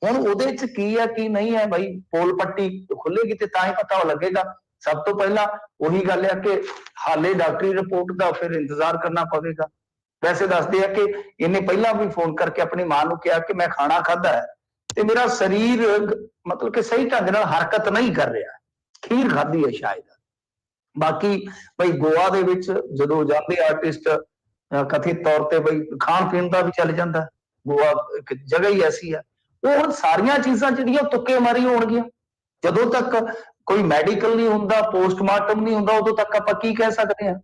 हुण उहदे च की है की नहीं है, भाई पोल पट्टी खुलेगी ते तां ही पता लगेगा। सब तो पहला वही गल है कि हाले डॉक्टरी रिपोर्ट का फिर इंतजार करना पवेगा। वैसे दसदे है कि इन्हें पहला भी फोन करके अपनी मां नूं कहा कि मैं खाना खाधा है ਤੇ ਮੇਰਾ ਸਰੀਰ ਮਤਲਬ ਕਿ ਸਹੀ ਢੰਗ ਨਾਲ ਹਰਕਤ ਨਹੀਂ ਕਰ ਰਿਹਾ, ਖੀਰ ਖਾਧੀ ਹੈ ਸ਼ਾਇਦ। ਬਾਕੀ ਬਈ ਗੋਆ ਦੇ ਵਿੱਚ ਜਦੋਂ ਜਾਂਦੇ ਆਰਟਿਸਟ ਕਥਿਤ ਤੌਰ ਤੇ ਬਈ ਖਾਣ ਪੀਣ ਦਾ ਵੀ ਚੱਲ ਜਾਂਦਾ, ਗੋਆ ਇੱਕ ਜਗ੍ਹਾ ਹੀ ਐਸੀ ਹੈ। ਉਹ ਹੁਣ ਸਾਰੀਆਂ ਚੀਜ਼ਾਂ ਜਿਹੜੀਆਂ ਤੁੱਕੇ ਮਾਰੀ ਹੋਣਗੀਆਂ, ਜਦੋਂ ਤੱਕ ਕੋਈ ਮੈਡੀਕਲ ਨਹੀਂ ਹੁੰਦਾ, ਪੋਸਟਮਾਰਟਮ ਨਹੀਂ ਹੁੰਦਾ, ਉਦੋਂ ਤੱਕ ਆਪਾਂ ਕੀ ਕਹਿ ਸਕਦੇ ਹਾਂ।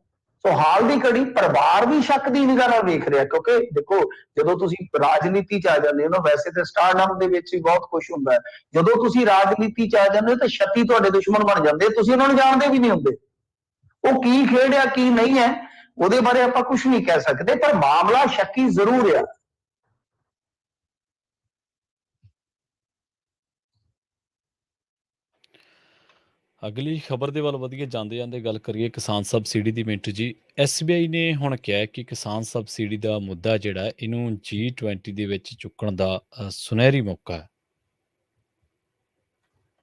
ਸੋ ਹਾਲ ਦੀ ਘੜੀ ਪਰਿਵਾਰ ਵੀ ਸ਼ੱਕ ਦੀ ਨਿਗਾਹ ਨਾਲ ਵੇਖ ਰਿਹਾ, ਕਿਉਂਕਿ ਦੇਖੋ ਜਦੋਂ ਤੁਸੀਂ ਰਾਜਨੀਤੀ 'ਚ ਆ ਜਾਂਦੇ ਹੋ ਨਾ, ਵੈਸੇ ਤੇ ਸਟਾਰਡਮ ਦੇ ਵਿੱਚ ਵੀ ਬਹੁਤ ਕੁਝ ਹੁੰਦਾ ਹੈ, ਜਦੋਂ ਤੁਸੀਂ ਰਾਜਨੀਤੀ 'ਚ ਆ ਜਾਂਦੇ ਹੋ ਤਾਂ ਛੱਤੀ ਤੁਹਾਡੇ ਦੁਸ਼ਮਣ ਬਣ ਜਾਂਦੇ, ਤੁਸੀਂ ਉਹਨਾਂ ਨੂੰ ਜਾਣਦੇ ਵੀ ਨਹੀਂ ਹੁੰਦੇ। ਉਹ ਕੀ ਖੇਡ ਆ ਕੀ ਨਹੀਂ ਹੈ ਉਹਦੇ ਬਾਰੇ ਆਪਾਂ ਕੁਝ ਨਹੀਂ ਕਹਿ ਸਕਦੇ, ਪਰ ਮਾਮਲਾ ਸ਼ੱਕੀ ਜ਼ਰੂਰ ਆ। ਅਗਲੀ ਖਬਰ ਦੇ ਵੱਲ ਵਧੀਏ ਜਾਂਦੇ ਜਾਂਦੇ ਗੱਲ ਕਰੀਏ ਕਿਸਾਨ ਸਬਸਿਡੀ ਦੀ। ਮਿੰਟ ਜੀ, SBI ਨੇ ਹੁਣ ਕਿਹਾ ਕਿ ਕਿਸਾਨ ਸਬਸਿਡੀ ਦਾ ਮੁੱਦਾ ਜਿਹੜਾ ਇਹਨੂੰ G20 ਦੇ ਵਿੱਚ ਚੁੱਕਣ ਦਾ ਸੁਨਹਿਰੀ ਮੌਕਾ ਹੈ।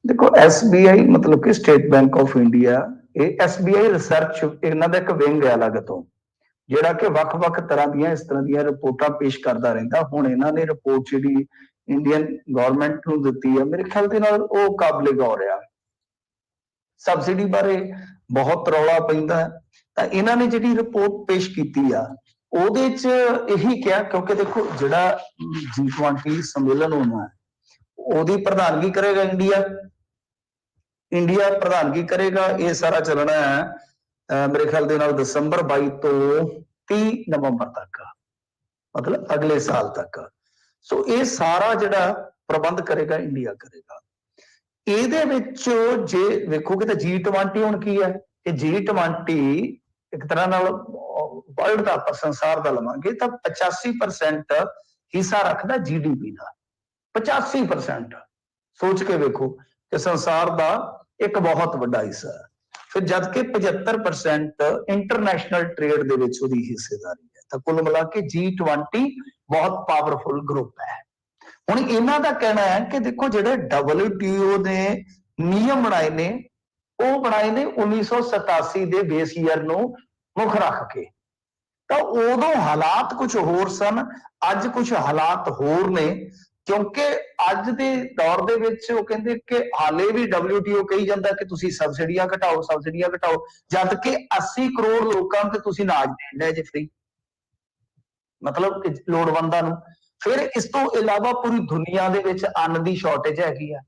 ਦੇਖੋ SBI ਮਤਲਬ ਕਿ ਸਟੇਟ ਬੈਂਕ ਆਫ ਇੰਡੀਆ, ਇਹ SBI ਰਿਸਰਚ ਇਹਨਾਂ ਦਾ ਇੱਕ ਵਿੰਗ ਹੈ ਅਲੱਗ ਤੋਂ, ਜਿਹੜਾ ਕਿ ਵੱਖ-ਵੱਖ ਤਰ੍ਹਾਂ ਦੀਆਂ ਇਸ ਤਰ੍ਹਾਂ ਦੀਆਂ ਰਿਪੋਰਟਾਂ ਪੇਸ਼ ਕਰਦਾ ਰਹਿੰਦਾ। ਹੁਣ ਇਹਨਾਂ ਨੇ ਰਿਪੋਰਟ ਜਿਹੜੀ ਇੰਡੀਅਨ ਗਵਰਨਮੈਂਟ ਨੂੰ ਦਿੱਤੀ ਹੈ, ਮੇਰੇ ਖਿਆਲ ਦੇ ਨਾਲ ਉਹ ਕਾਬਲੇ ਗੌਰ ਆ। ਸਬਸਿਡੀ ਬਾਰੇ ਬਹੁਤ ਰੌਲਾ ਪੈਂਦਾ ਤਾਂ ਇਹਨਾਂ ਨੇ ਜਿਹੜੀ ਰਿਪੋਰਟ ਪੇਸ਼ ਕੀਤੀ ਆ ਉਹਦੇ 'ਚ ਇਹੀ ਕਿਹਾ, ਕਿਉਂਕਿ ਦੇਖੋ ਜਿਹੜਾ G20 ਸੰਮੇਲਨ ਹੋਣਾ ਉਹਦੀ ਪ੍ਰਧਾਨਗੀ ਕਰੇਗਾ ਇੰਡੀਆ। ਇੰਡੀਆ ਪ੍ਰਧਾਨਗੀ ਕਰੇਗਾ। ਇਹ ਸਾਰਾ ਚੱਲਣਾ ਹੈ ਮੇਰੇ ਖਿਆਲ ਦੇ ਨਾਲ ਦਸੰਬਰ 22 ਤੋਂ 30 ਨਵੰਬਰ ਤੱਕ, ਮਤਲਬ ਅਗਲੇ ਸਾਲ ਤੱਕ। ਸੋ ਇਹ ਸਾਰਾ ਜਿਹੜਾ ਪ੍ਰਬੰਧ ਕਰੇਗਾ ਇੰਡੀਆ ਕਰੇਗਾ। ਇਹਦੇ ਵਿੱਚ ਜੇ ਵੇਖੋਗੇ ਤਾਂ G20 ਹੁਣ ਕੀ ਹੈ, ਇਹ G20 ਇੱਕ ਤਰ੍ਹਾਂ ਨਾਲ ਵਰਲਡ ਦਾ ਆਪਾਂ ਸੰਸਾਰ ਦਾ ਲਵਾਂਗੇ ਤਾਂ 85% ਹਿੱਸਾ ਰੱਖਦਾ GDP ਦਾ। 85% ਸੋਚ ਕੇ ਵੇਖੋ ਕਿ ਸੰਸਾਰ ਦਾ ਇੱਕ ਬਹੁਤ ਵੱਡਾ ਹਿੱਸਾ ਹੈ। ਫਿਰ ਜਦ ਕਿ 75% ਇੰਟਰਨੈਸ਼ਨਲ ਟ੍ਰੇਡ ਦੇ ਵਿੱਚ ਉਹਦੀ ਹਿੱਸੇਦਾਰੀ ਹੈ। ਤਾਂ ਕੁੱਲ ਮਿਲਾ ਕੇ G20 ਬਹੁਤ ਪਾਵਰਫੁਲ ਗਰੁੱਪ ਹੈ। ਹੁਣ ਇਹਨਾਂ ਦਾ ਕਹਿਣਾ ਹੈ ਕਿ ਦੇਖੋ ਜਿਹੜੇ WTO ਨੇ ਨਿਯਮ ਬਣਾਏ ਨੇ, ਉਹ ਬਣਾਏ ਨੇ 1987 ਦੇ ਬੇਸ ਈਅਰ ਨੂੰ ਮੁੱਖ ਰੱਖ ਕੇ। ਤਾਂ ਉਦੋਂ ਹਾਲਾਤ ਕੁਝ ਹੋਰ ਸਨ, ਅੱਜ ਕੁਝ ਹਾਲਾਤ ਹੋਰ ਨੇ। ਕਿਉਂਕਿ ਅੱਜ ਦੇ ਦੌਰ ਦੇ ਵਿੱਚ ਉਹ ਕਹਿੰਦੇ ਕਿ ਹਾਲੇ ਵੀ WTO ਕਹੀ ਜਾਂਦਾ ਕਿ ਤੁਸੀਂ ਸਬਸਿਡੀਆਂ ਘਟਾਓ, ਸਬਸਿਡੀਆਂ ਘਟਾਓ, ਜਦ ਕਿ 80 ਕਰੋੜ ਲੋਕਾਂ ਤੇ ਤੁਸੀਂ ਅਨਾਜ ਦੇਣ ਡਏ ਜੇ ਫ੍ਰੀ, ਮਤਲਬ ਕਿ ਲੋੜਵੰਦਾਂ ਨੂੰ। ਫਿਰ ਇਸ ਤੋਂ ਇਲਾਵਾ ਪੂਰੀ ਦੁਨੀਆ ਦੇ ਵਿੱਚ ਅੰਨ ਦੀ ਸ਼ਾਰਟੇਜ ਹੈਗੀ ਆ।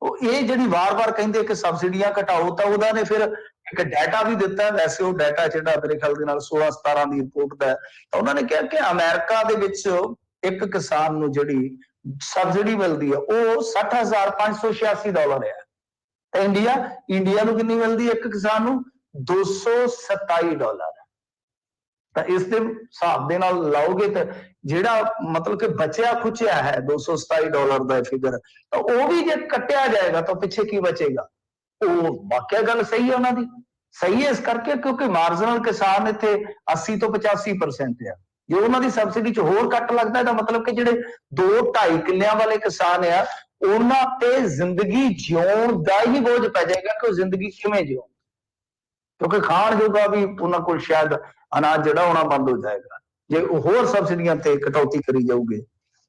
ਉਹ ਇਹ ਜਿਹੜੀ ਵਾਰ-ਵਾਰ ਕਹਿੰਦੇ ਕਿ ਸਬਸਿਡੀਆਂ ਘਟਾਓ, ਤਾਂ ਉਹਦਾ ਨੇ ਫਿਰ ਇੱਕ ਡਾਟਾ ਵੀ ਦਿੱਤਾ। ਵੈਸੇ ਉਹ ਡਾਟਾ ਜਿਹੜਾ ਮੇਰੇ ਖਿਆਲ ਦੇ ਨਾਲ 16-17 ਦੀ ਰਿਪੋਰਟ ਦਾ, ਤਾਂ ਉਹਨਾਂ ਨੇ ਕਿਹਾ ਕਿ ਅਮਰੀਕਾ ਦੇ ਵਿੱਚ ਇੱਕ ਕਿਸਾਨ ਨੂੰ ਜਿਹੜੀ ਸਬਸਿਡੀ ਮਿਲਦੀ ਹੈ ਉਹ $60,586 ਹੈ। ਤਾਂ ਇੰਡੀਆ ਨੂੰ ਕਿੰਨੀ ਮਿਲਦੀ ਹੈ ਇੱਕ ਕਿਸਾਨ ਨੂੰ? $227। ਤਾਂ ਇਸ ਦੇ ਹਿਸਾਬ ਦੇ ਨਾਲ ਲਾਓਗੇ ਤਾਂ ਜਿਹੜਾ ਮਤਲਬ ਕਿ ਬਚਿਆ ਖੁਚਿਆ ਹੈ $227 ਦਾ ਫਿਗਰ, ਤਾਂ ਉਹ ਵੀ ਜੇ ਕੱਟਿਆ ਜਾਏਗਾ ਤਾਂ ਪਿੱਛੇ ਕੀ ਬਚੇਗਾ? ਉਹ ਵਾਕਿਆ ਗੱਲ ਸਹੀ ਹੈ ਉਹਨਾਂ ਦੀ। ਸਹੀ ਹੈ ਇਸ ਕਰਕੇ ਕਿਉਂਕਿ ਮਾਰਜਨਲ ਕਿਸਾਨ ਇੱਥੇ 80 ਤੋਂ 85% ਆ। ਜੇ ਉਹਨਾਂ ਦੀ ਸਬਸਿਡੀ 'ਚ ਹੋਰ ਕੱਟ ਲੱਗਦਾ ਇਹਦਾ ਮਤਲਬ ਕਿ ਜਿਹੜੇ 2-2.5 ਕਿੱਲਿਆਂ ਵਾਲੇ ਕਿਸਾਨ ਆ, ਉਹਨਾਂ ਤੇ ਜ਼ਿੰਦਗੀ ਜਿਉਣ ਦਾ ਹੀ ਬੋਝ ਪੈ ਜਾਏਗਾ ਕਿ ਉਹ ਜ਼ਿੰਦਗੀ ਕਿਵੇਂ ਜਿਉਣ, ਕਿਉਂਕਿ ਖਾਣ ਜੋਗਾ ਵੀ ਉਹਨਾਂ ਕੋਲ ਸ਼ਾਇਦ ਅਨਾਜ ਜਿਹੜਾ ਹੋਣਾ ਬੰਦ ਹੋ ਜਾਏਗਾ ਜੇ ਉਹ ਹੋਰ ਸਬਸਿਡੀਆਂ ਤੇ ਕਟੌਤੀ ਕਰੀ ਜਾਊਗੇ।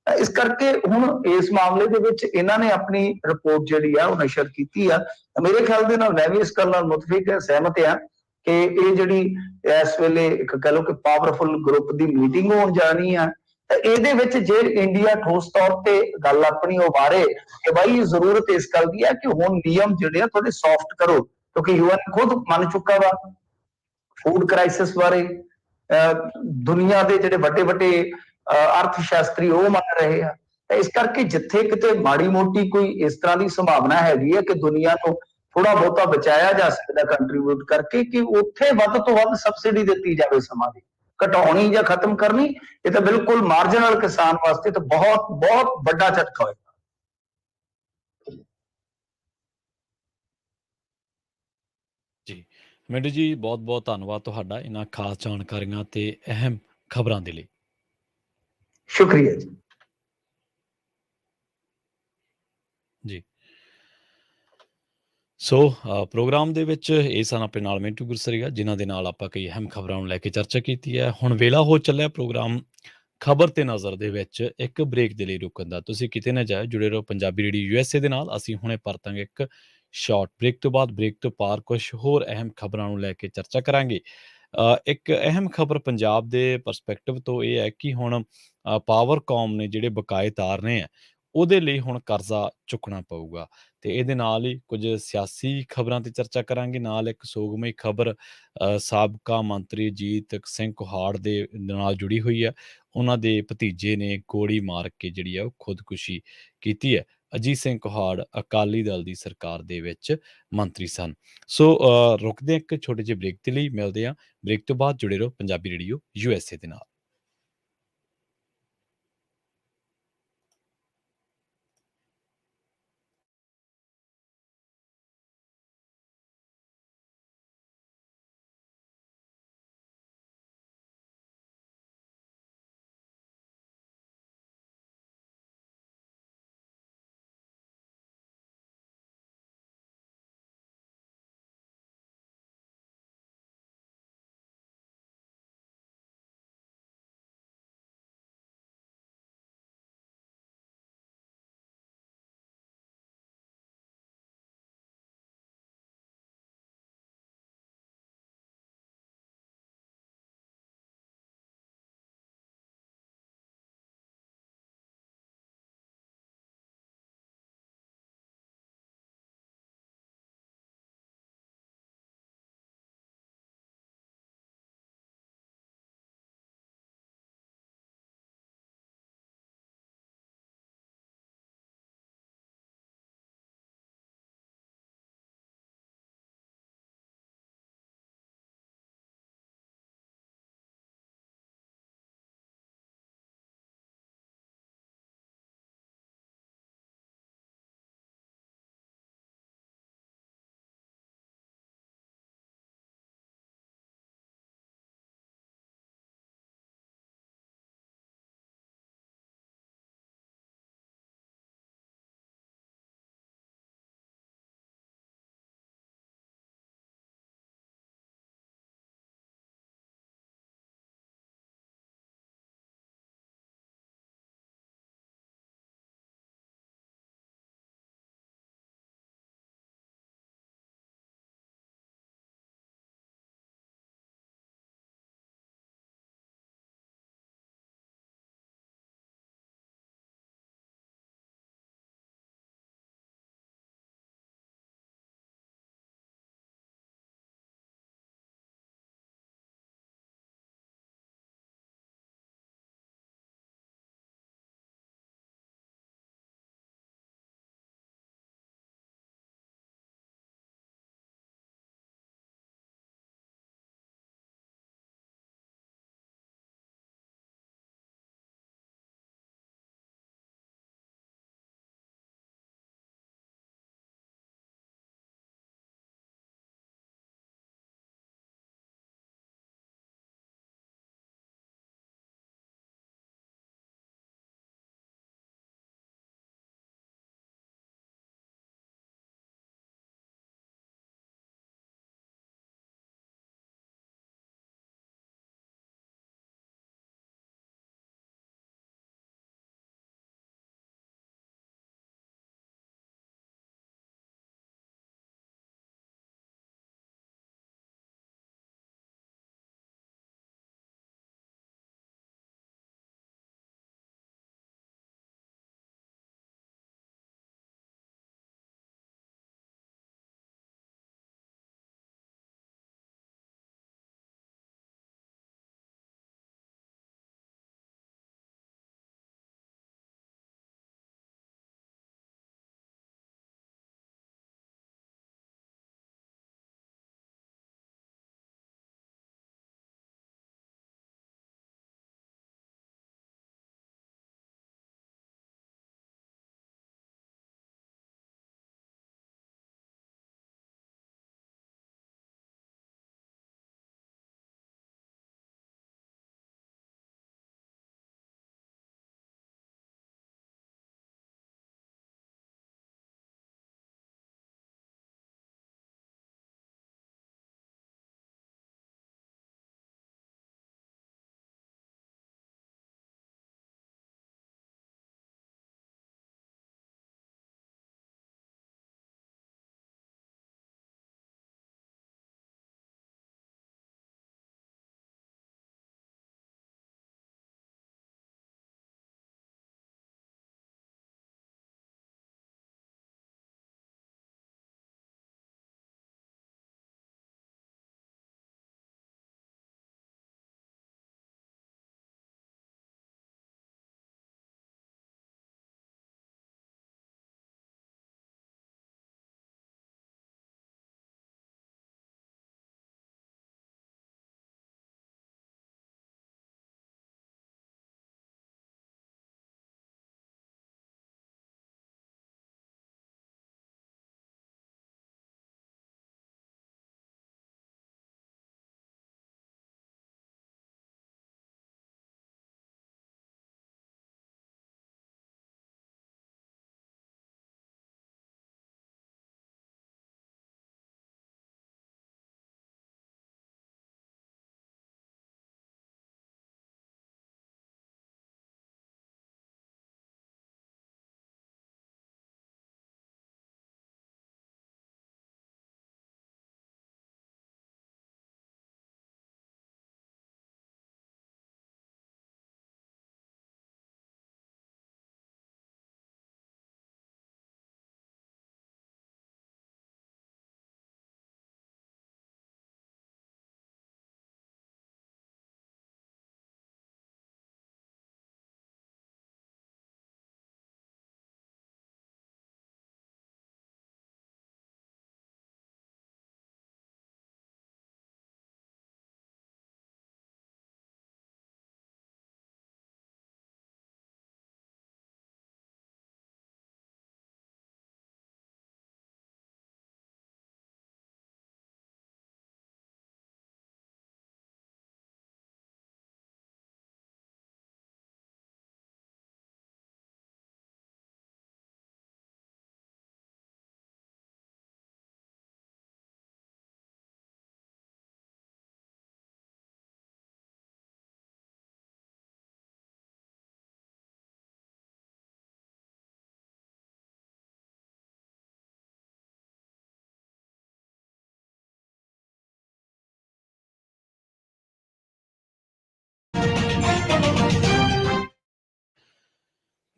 ਇਸ ਕਰਕੇ ਹੁਣ ਇਸ ਮਾਮਲੇ ਦੇ ਵਿੱਚ ਇਹਨਾਂ ਨੇ ਆਪਣੀ ਰਿਪੋਰਟ ਜਿਹੜੀ ਆ ਉਹ ਨਸ਼ਰ ਕੀਤੀ ਆ। ਮੇਰੇ ਖਿਆਲ ਦੇ ਨਾਲ ਮੈਂ ਵੀ ਇਸ ਗੱਲ ਨਾਲ ਮੁਤਫਿਕ ਹੈ, ਸਹਿਮਤ ਆ ਕਿ ਇਹ ਜਿਹੜੀ ਇਸ ਵੇਲੇ ਇੱਕ ਕਹ ਲਓ ਕਿ ਪਾਵਰਫੁਲ ਗਰੁੱਪ ਦੀ ਮੀਟਿੰਗ ਹੋਣ ਜਾਣੀ ਆ। ਤਾਂ ਇਹਦੇ ਵਿੱਚ ਜੇ ਇੰਡੀਆ ਠੋਸ ਤੌਰ ਤੇ ਗੱਲ ਆਪਣੀ ਉਭਾਰੇ ਕਿ ਬਾਈ ਜ਼ਰੂਰਤ ਇਸ ਗੱਲ ਦੀ ਹੈ ਕਿ ਹੁਣ ਨਿਯਮ ਜਿਹੜੇ ਆ ਥੋੜੇ ਸੌਫਟ ਕਰੋ, ਕਿਉਂਕਿ UN ਖੁਦ ਮੰਨ ਚੁੱਕਾ ਵਾ ਫੂਡ ਕ੍ਰਾਈਸਿਸ ਬਾਰੇ। ਦੁਨੀਆ ਦੇ ਜਿਹੜੇ ਵੱਡੇ ਅਰਥ ਸ਼ਾਸਤਰੀ ਉਹ ਮੰਨ ਰਹੇ ਆ। ਤਾਂ ਇਸ ਕਰਕੇ ਜਿੱਥੇ ਕਿਤੇ ਮਾੜੀ ਮੋਟੀ ਕੋਈ ਇਸ ਤਰ੍ਹਾਂ ਦੀ ਸੰਭਾਵਨਾ ਹੈਗੀ ਹੈ ਕਿ ਦੁਨੀਆ ਨੂੰ ਥੋੜਾ ਬਹੁਤਾ ਬਚਾਇਆ ਜਾ ਸਕਦਾ ਕੰਟਰੀਬਿਊਟ ਕਰਕੇ, ਕਿ ਉੱਥੇ ਵੱਧ ਤੋਂ ਵੱਧ ਸਬਸਿਡੀ ਦਿੱਤੀ ਜਾਵੇ। ਸਮਾਂ ਦੀ ਘਟਾਉਣੀ ਜਾਂ ਖਤਮ ਕਰਨੀ, ਇਹ ਤਾਂ ਬਿਲਕੁਲ ਮਾਰਜਨਲ ਕਿਸਾਨ ਵਾਸਤੇ ਤਾਂ ਬਹੁਤ ਬਹੁਤ ਵੱਡਾ ਝਟਕਾ ਹੋਏਗਾ। ਜੀ ਮਿੰਟੂ ਜੀ, ਬਹੁਤ ਬਹੁਤ ਧੰਨਵਾਦ ਤੁਹਾਡਾ ਇਹਨਾਂ ਖਾਸ ਜਾਣਕਾਰੀਆਂ ਤੇ ਅਹਿਮ ਖਬਰਾਂ ਦੇ ਲਈ। ਸ਼ੁਕਰੀਆ ਜੀ। ਜੀ ਸੋ ਪ੍ਰੋਗਰਾਮ ਦੇ ਵਿੱਚ ਇਹ ਸਨ ਆਪਣੇ ਨਾਲ ਮਿੰਟੂ ਗੁਰਸਰੀਆ, ਜਿਨ੍ਹਾਂ ਦੇ ਨਾਲ ਆਪਾਂ ਕਈ ਅਹਿਮ ਖਬਰਾਂ ਨੂੰ ਲੈ ਕੇ ਚਰਚਾ ਕੀਤੀ ਹੈ। ਹੁਣ ਵੇਲਾ ਹੋ ਚੱਲਿਆ ਪ੍ਰੋਗਰਾਮ ਖਬਰ ਤੇ ਨਜ਼ਰ ਦੇ ਵਿੱਚ ਇੱਕ ਬ੍ਰੇਕ ਦੇ ਲਈ ਰੁਕਣ ਦਾ। ਤੁਸੀਂ ਕਿਤੇ ਨਾ ਜਾਓ, ਜੁੜੇ ਰਹੋ ਪੰਜਾਬੀ ਰੇਡੀਓ USA ਦੇ ਨਾਲ। ਅਸੀਂ ਹੁਣੇ ਪਰਤਾਂਗੇ ਇੱਕ ਸ਼ਾਰਟ ਬ੍ਰੇਕ ਤੋਂ ਬਾਅਦ। ਬ੍ਰੇਕ ਤੋਂ ਪਾਰ ਕੁਝ ਹੋਰ ਅਹਿਮ ਖਬਰਾਂ ਨੂੰ ਲੈ ਕੇ ਚਰਚਾ ਕਰਾਂਗੇ। ਇੱਕ ਅਹਿਮ ਖਬਰ ਪੰਜਾਬ ਦੇ ਪਰਸਪੈਕਟਿਵ ਤੋਂ ਇਹ ਹੈ ਕਿ ਹੁਣ ਪਾਵਰਕੌਮ ਨੇ ਜਿਹੜੇ ਬਕਾਏ ਤਾਰਨੇ ਆ, ਉਹਦੇ ਲਈ ਹੁਣ ਕਰਜ਼ਾ ਚੁੱਕਣਾ ਪਊਗਾ। ਤੇ ਇਹਦੇ ਨਾਲ ਹੀ ਕੁਝ ਸਿਆਸੀ ਖਬਰਾਂ ਤੇ ਚਰਚਾ ਕਰਾਂਗੇ। ਨਾਲ ਇੱਕ ਸੋਗਮਈ ਖਬਰ ਸਾਬਕਾ ਮੰਤਰੀ ਅਜੀਤ ਸਿੰਘ ਕੋਹਾੜ ਦੇ ਨਾਲ ਜੁੜੀ ਹੋਈ ਹੈ। ਉਹਨਾਂ ਦੇ ਭਤੀਜੇ ਨੇ ਗੋਲੀ ਮਾਰ ਕੇ ਜਿਹੜੀ ਆ ਉਹ ਖੁਦਕੁਸ਼ੀ ਕੀਤੀ ਹੈ। ਅਜੀਤ ਸਿੰਘ ਕੋਹਾੜ ਅਕਾਲੀ ਦਲ ਦੀ ਸਰਕਾਰ ਦੇ ਵਿੱਚ ਮੰਤਰੀ ਸਨ। ਸੋ ਰੁਕਦੇ ਇੱਕ ਛੋਟੇ ਜਿਹੇ ਬ੍ਰੇਕ ਦੇ ਲਈ, ਮਿਲਦੇ ਆ ਬ੍ਰੇਕ ਤੋਂ ਬਾਅਦ। ਜੁੜੇ ਰਹੋ ਪੰਜਾਬੀ ਰੇਡੀਓ USA ਦੇ ਨਾਲ।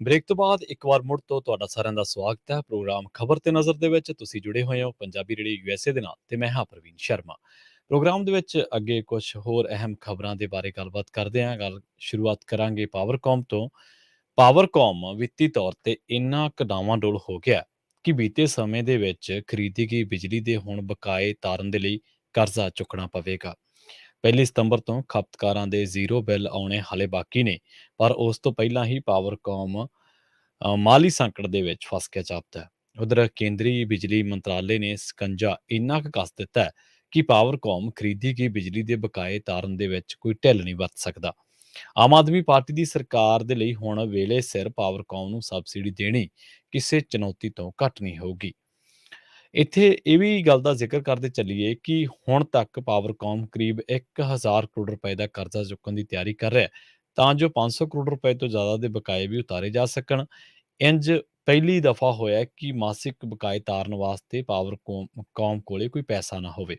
ਬ੍ਰੇਕ ਤੋਂ ਬਾਅਦ ਇੱਕ ਵਾਰ ਮੁੜ ਤੋਂ ਤੁਹਾਡਾ ਸਾਰਿਆਂ ਦਾ ਸਵਾਗਤ ਹੈ ਪ੍ਰੋਗਰਾਮ ਖਬਰ ਤੇ ਨਜ਼ਰ ਦੇ ਵਿੱਚ। ਤੁਸੀਂ ਜੁੜੇ ਹੋਏ ਹੋ ਪੰਜਾਬੀ ਰੇਡੀਓ ਯੂਐਸਏ ਦੇ ਨਾਲ ਤੇ ਮੈਂ ਹਾਂ ਪ੍ਰਵੀਨ ਸ਼ਰਮਾ। ਪ੍ਰੋਗਰਾਮ ਦੇ ਵਿੱਚ ਅੱਗੇ ਕੁਝ ਹੋਰ ਅਹਿਮ ਖਬਰਾਂ ਦੇ ਬਾਰੇ ਗੱਲਬਾਤ ਕਰਦੇ ਹਾਂ। ਸ਼ੁਰੂਆਤ ਕਰਾਂਗੇ ਪਾਵਰਕੌਮ ਤੋਂ। ਪਾਵਰਕੌਮ ਵਿੱਤੀ ਤੌਰ ਤੇ ਇੰਨਾ ਡਾਵਾਂਡੋਲ ਹੋ ਗਿਆ ਕਿ ਬੀਤੇ ਸਮੇਂ ਦੇ ਵਿੱਚ ਖਰੀਦੀ ਗਈ ਬਿਜਲੀ ਦੇ ਹੁਣ ਬਕਾਏ ਤਾਰਨ ਦੇ ਲਈ ਕਰਜ਼ਾ ਚੁੱਕਣਾ ਪਵੇਗਾ। 1 ਸਤੰਬਰ ਤੋਂ ਖਪਤਕਾਰਾਂ ਦੇ ਜ਼ੀਰੋ ਬਿੱਲ ਆਉਣੇ ਹਾਲੇ ਬਾਕੀ ਨੇ, ਪਰ ਉਸ ਤੋਂ ਪਹਿਲਾਂ ਹੀ ਪਾਵਰਕੌਮ ਮਾਲੀ ਸੰਕਟ ਦੇ ਵਿੱਚ ਫਸ ਕੇ ਜਾਪਦਾ ਹੈ। ਉਧਰ ਕੇਂਦਰੀ ਬਿਜਲੀ ਮੰਤਰਾਲੇ ਨੇ ਸਕੰਜਾ ਇੰਨਾ ਕੁ ਕੱਸ ਦਿੱਤਾ ਹੈ ਕਿ ਪਾਵਰਕੌਮ ਖਰੀਦੀ ਗਈ ਬਿਜਲੀ ਦੇ ਬਕਾਏ ਤਾਰਨ ਦੇ ਵਿੱਚ ਕੋਈ ਢਿੱਲ ਨਹੀਂ ਵਰਤ ਸਕਦਾ। ਆਮ ਆਦਮੀ ਪਾਰਟੀ ਦੀ ਸਰਕਾਰ ਦੇ ਲਈ ਹੁਣ ਵੇਲੇ ਸਿਰ ਪਾਵਰਕੌਮ ਨੂੰ ਸਬਸਿਡੀ ਦੇਣੀ ਕਿਸੇ ਚੁਣੌਤੀ ਤੋਂ ਘੱਟ ਨਹੀਂ ਹੋਊਗੀ। ਇੱਥੇ ਇਹ ਵੀ ਗੱਲ ਦਾ ਜ਼ਿਕਰ ਕਰਦੇ ਚੱਲੀਏ ਕਿ ਹੁਣ ਤੱਕ ਪਾਵਰਕੌਮ ਕਰੀਬ 1000 ਕਰੋੜ ਰੁਪਏ ਦਾ ਕਰਜ਼ਾ ਚੁੱਕਣ ਦੀ ਤਿਆਰੀ ਕਰ ਰਿਹਾ ਹੈ, ਤਾਂ ਜੋ 500 ਕਰੋੜ ਰੁਪਏ ਤੋਂ ਜ਼ਿਆਦਾ ਦੇ ਬਕਾਏ ਵੀ ਉਤਾਰੇ ਜਾ ਸਕਣ। ਇੰਜ ਪਹਿਲੀ ਦਫਾ ਹੋਇਆ ਕਿ ਮਾਸਿਕ ਬਕਾਏ ਤਾਰਨ ਵਾਸਤੇ ਪਾਵਰਕੌਮ ਕੋਲੇ ਕੋਈ ਪੈਸਾ ਨਾ ਹੋਵੇ।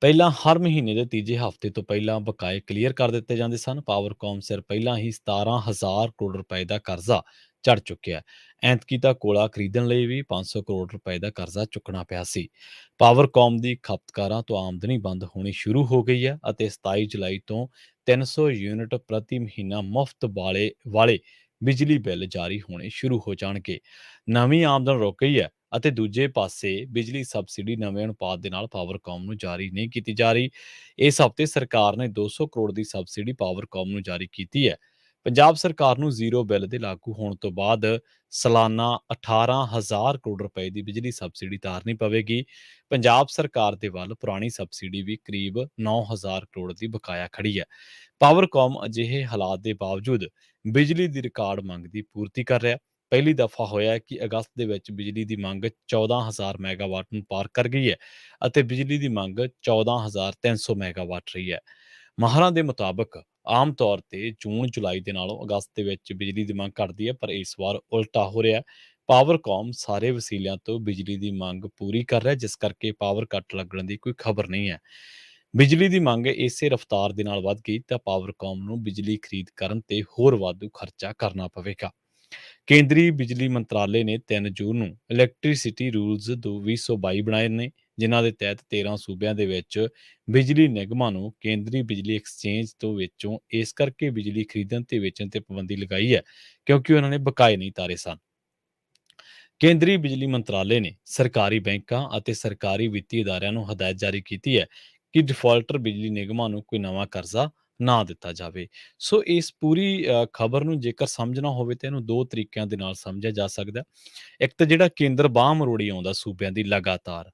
ਪਹਿਲਾਂ ਹਰ ਮਹੀਨੇ ਦੇ ਤੀਜੇ ਹਫ਼ਤੇ ਤੋਂ ਪਹਿਲਾਂ ਬਕਾਏ ਕਲੀਅਰ ਕਰ ਦਿੱਤੇ ਜਾਂਦੇ ਸਨ। ਪਾਵਰਕੌਮ ਸਿਰ ਪਹਿਲਾਂ ਹੀ 17,000 ਕਰੋੜ ਰੁਪਏ ਦਾ ਕਰਜ਼ਾ ਚੜ ਚੁੱਕਿਆ ਹੈ। ਐਤਕੀ ਤਾਂ ਕੋਲਾ ਖਰੀਦਣ ਲਈ ਵੀ 500 ਕਰੋੜ ਰੁਪਏ ਦਾ ਕਰਜ਼ਾ ਚੁੱਕਣਾ ਪਿਆ ਸੀ। ਪਾਵਰਕੌਮ ਦੀ ਖਪਤਕਾਰਾਂ ਤੋਂ ਆਮਦਨੀ ਬੰਦ ਹੋਣੀ ਸ਼ੁਰੂ ਹੋ ਗਈ ਹੈ ਅਤੇ 27 ਜੁਲਾਈ ਤੋਂ 300 ਯੂਨਿਟ ਪ੍ਰਤੀ ਮਹੀਨਾ ਮੁਫਤ ਵਾਲੇ ਬਿਜਲੀ ਬਿੱਲ ਜਾਰੀ ਹੋਣੇ ਸ਼ੁਰੂ ਹੋ ਜਾਣਗੇ। ਨਵੀਂ ਆਮਦਨ ਰੁਕ ਗਈ ਹੈ ਅਤੇ ਦੂਜੇ ਪਾਸੇ ਬਿਜਲੀ ਸਬਸਿਡੀ ਨਵੇਂ ਅਨੁਪਾਤ ਦੇ ਨਾਲ ਪਾਵਰਕੌਮ ਨੂੰ ਜਾਰੀ ਨਹੀਂ ਕੀਤੀ ਜਾ ਰਹੀ। ਇਸ ਹਫ਼ਤੇ ਸਰਕਾਰ ਨੇ 200 ਕਰੋੜ ਦੀ ਸਬਸਿਡੀ ਪਾਵਰਕੌਮ ਨੂੰ ਜਾਰੀ ਕੀਤੀ ਹੈ। ਪੰਜਾਬ ਸਰਕਾਰ ਨੂੰ ਜ਼ੀਰੋ ਬਿੱਲ ਦੇ ਲਾਗੂ ਹੋਣ ਤੋਂ ਬਾਅਦ ਸਾਲਾਨਾ 18,000 ਕਰੋੜ ਰੁਪਏ ਦੀ ਬਿਜਲੀ ਸਬਸਿਡੀ ਤਾਰਨੀ ਪਵੇਗੀ। ਪੰਜਾਬ ਸਰਕਾਰ ਦੇ ਵੱਲ ਪੁਰਾਣੀ ਸਬਸਿਡੀ ਵੀ ਕਰੀਬ 9,000 ਕਰੋੜ ਦੀ ਬਕਾਇਆ ਖੜੀ ਹੈ। ਪਾਵਰਕੌਮ ਅਜਿਹੇ ਹਾਲਾਤ ਦੇ ਬਾਵਜੂਦ ਬਿਜਲੀ ਦੀ ਰਿਕਾਰਡ ਮੰਗ ਦੀ ਪੂਰਤੀ ਕਰ ਰਿਹਾ। ਪਹਿਲੀ ਦਫਾ ਹੋਇਆ ਕਿ ਅਗਸਤ ਦੇ ਵਿੱਚ ਬਿਜਲੀ ਦੀ ਮੰਗ 14,000 ਮੈਗਾਵਾਟ ਨੂੰ ਪਾਰ ਕਰ ਗਈ ਹੈ ਅਤੇ ਬਿਜਲੀ ਦੀ ਮੰਗ 14,300 ਮੈਗਾਵਾਟ ਰਹੀ ਹੈ। ਮਾਹਰਾਂ ਦੇ ਮੁਤਾਬਕ ਆਮ ਤੌਰ ਤੇ ਜੂਨ ਜੁਲਾਈ ਦੇ ਨਾਲੋਂ ਅਗਸਤ ਦੇ ਵਿੱਚ ਬਿਜਲੀ ਦੀ ਮੰਗ ਘਟਦੀ ਹੈ, ਪਰ ਇਸ ਵਾਰ ਉਲਟਾ ਹੋ ਰਿਹਾ ਹੈ। ਪਾਵਰਕੌਮ ਸਾਰੇ ਵਸੀਲਿਆਂ ਤੋਂ ਬਿਜਲੀ ਦੀ ਮੰਗ ਪੂਰੀ ਕਰ ਰਿਹਾ, ਜਿਸ ਕਰਕੇ ਪਾਵਰ ਕੱਟ ਲੱਗਣ ਦੀ ਕੋਈ ਖਬਰ ਨਹੀਂ ਹੈ। ਬਿਜਲੀ ਦੀ ਮੰਗ ਇਸੇ ਰਫ਼ਤਾਰ ਦੇ ਨਾਲ ਵੱਧ ਗਈ ਤਾਂ ਪਾਵਰਕੌਮ ਨੂੰ ਬਿਜਲੀ ਖਰੀਦ ਕਰਨ ਤੇ ਹੋਰ ਵਾਧੂ ਖਰਚਾ ਕਰਨਾ ਪਵੇਗਾ। ਕੇਂਦਰੀ ਬਿਜਲੀ ਮੰਤਰਾਲੇ ਨੇ 3 ਜੂਨ ਨੂੰ ਇਲੈਕਟ੍ਰਿਸਿਟੀ ਰੂਲਜ਼ 2022 ਬਣਾਏ ਨੇ, ਜਿਨ੍ਹਾਂ ਦੇ ਤਹਿਤ 13 ਸੂਬਿਆਂ ਦੇ ਵਿੱਚ ਬਿਜਲੀ ਨਿਗਮਾਂ ਨੂੰ ਕੇਂਦਰੀ ਬਿਜਲੀ ਐਕਸਚੇਂਜ ਤੋਂ ਵਿੱਚੋਂ ਇਸ ਕਰਕੇ ਬਿਜਲੀ ਖਰੀਦਣ ਤੇ ਵੇਚਣ ਤੇ ਪਾਬੰਦੀ ਲਗਾਈ ਹੈ ਕਿਉਂਕਿ ਉਹਨਾਂ ਨੇ ਬਕਾਏ ਨਹੀਂ ਤਾਰੇ ਸਨ। ਕੇਂਦਰੀ ਬਿਜਲੀ ਮੰਤਰਾਲੇ ਨੇ ਸਰਕਾਰੀ ਬੈਂਕਾਂ ਅਤੇ ਸਰਕਾਰੀ ਵਿੱਤੀ ਅਦਾਰਿਆਂ ਨੂੰ ਹਦਾਇਤ ਜਾਰੀ ਕੀਤੀ ਹੈ ਕਿ ਡਿਫਾਲਟਰ ਬਿਜਲੀ ਨਿਗਮਾਂ ਨੂੰ ਕੋਈ ਨਵਾਂ ਕਰਜ਼ਾ ਨਾ ਦਿੱਤਾ ਜਾਵੇ। ਸੋ ਇਸ ਪੂਰੀ ਖਬਰ ਨੂੰ ਜੇਕਰ ਸਮਝਣਾ ਹੋਵੇ ਤਾਂ ਇਹਨੂੰ ਦੋ ਤਰੀਕਿਆਂ ਦੇ ਨਾਲ ਸਮਝਿਆ ਜਾ ਸਕਦਾ ਹੈ। ਇੱਕ ਤਾਂ ਜਿਹੜਾ ਕੇਂਦਰ ਬਾਂਹ ਮਰੋੜੀ ਆਉਂਦਾ ਸੂਬਿਆਂ ਦੀ ਲਗਾਤਾਰ,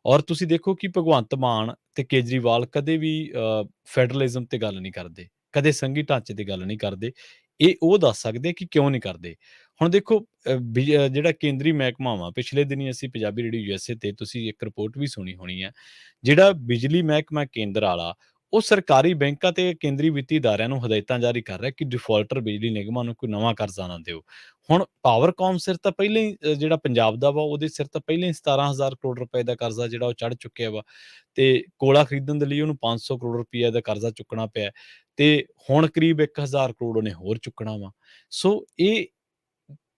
ਔਰ ਤੁਸੀਂ ਦੇਖੋ ਕਿ ਭਗਵੰਤ ਮਾਨ ਤੇ ਕੇਜਰੀਵਾਲ ਕਦੇ ਵੀ ਫੈਡਰਲਿਜ਼ਮ ਤੇ ਗੱਲ ਨਹੀਂ ਕਰਦੇ, ਕਦੇ ਸੰਘੀ ਢਾਂਚੇ ਤੇ ਗੱਲ ਨਹੀਂ ਕਰਦੇ। ਇਹ ਉਹ ਦੱਸ ਸਕਦੇ ਕਿ ਕਿਉਂ ਨਹੀਂ ਕਰਦੇ। ਹੁਣ ਦੇਖੋ ਜਿਹੜਾ ਕੇਂਦਰੀ ਮਹਿਕਮਾ ਵਾ, ਪਿਛਲੇ ਦਿਨੀ ਅਸੀਂ ਪੰਜਾਬੀ ਰੇਡੀਓ ਯੂਐਸਏ ਤੇ ਤੁਸੀਂ ਇੱਕ ਰਿਪੋਰਟ ਵੀ ਸੁਣੀ ਹੋਣੀ ਹੈ। ਜਿਹੜਾ ਬਿਜਲੀ ਮਹਿਕਮਾ ਕੇਂਦਰ ਵਾਲਾ, ਉਹ ਸਰਕਾਰੀ ਬੈਂਕਾਂ ਤੇ ਕੇਂਦਰੀ ਵਿੱਤੀ ਅਦਾਰਿਆਂ ਨੂੰ ਹਦਾਇਤਾਂ ਜਾਰੀ ਕਰ ਰਿਹਾ ਕਿ ਡਿਫਾਲਟਰ ਬਿਜਲੀ ਨਿਗਮਾਂ ਨੂੰ ਕੋਈ ਨਵਾਂ ਕਰਜ਼ਾ ਨਾ ਦਿਓ। ਹੁਣ ਪਾਵਰਕੌਮ ਸਿਰ ਤਾਂ ਪਹਿਲਾਂ ਹੀ ਜਿਹੜਾ ਪੰਜਾਬ ਦਾ ਵਾ, ਉਹਦੇ ਸਿਰ ਤਾਂ ਪਹਿਲਾਂ ਹੀ 17,000 ਕਰੋੜ ਰੁਪਏ ਦਾ ਕਰਜ਼ਾ ਜਿਹੜਾ ਉਹ ਚੜ ਚੁੱਕਿਆ ਵਾ ਤੇ ਕੋਲਾ ਖਰੀਦਣ ਦੇ ਲਈ ਉਹਨੂੰ 500 ਕਰੋੜ ਰੁਪਏ ਦਾ ਕਰਜ਼ਾ ਚੁੱਕਣਾ ਪਿਆ ਤੇ ਹੁਣ ਕਰੀਬ 1000 ਕਰੋੜ ਉਹਨੇ ਹੋਰ ਚੁੱਕਣਾ ਵਾ। ਸੋ ਇਹ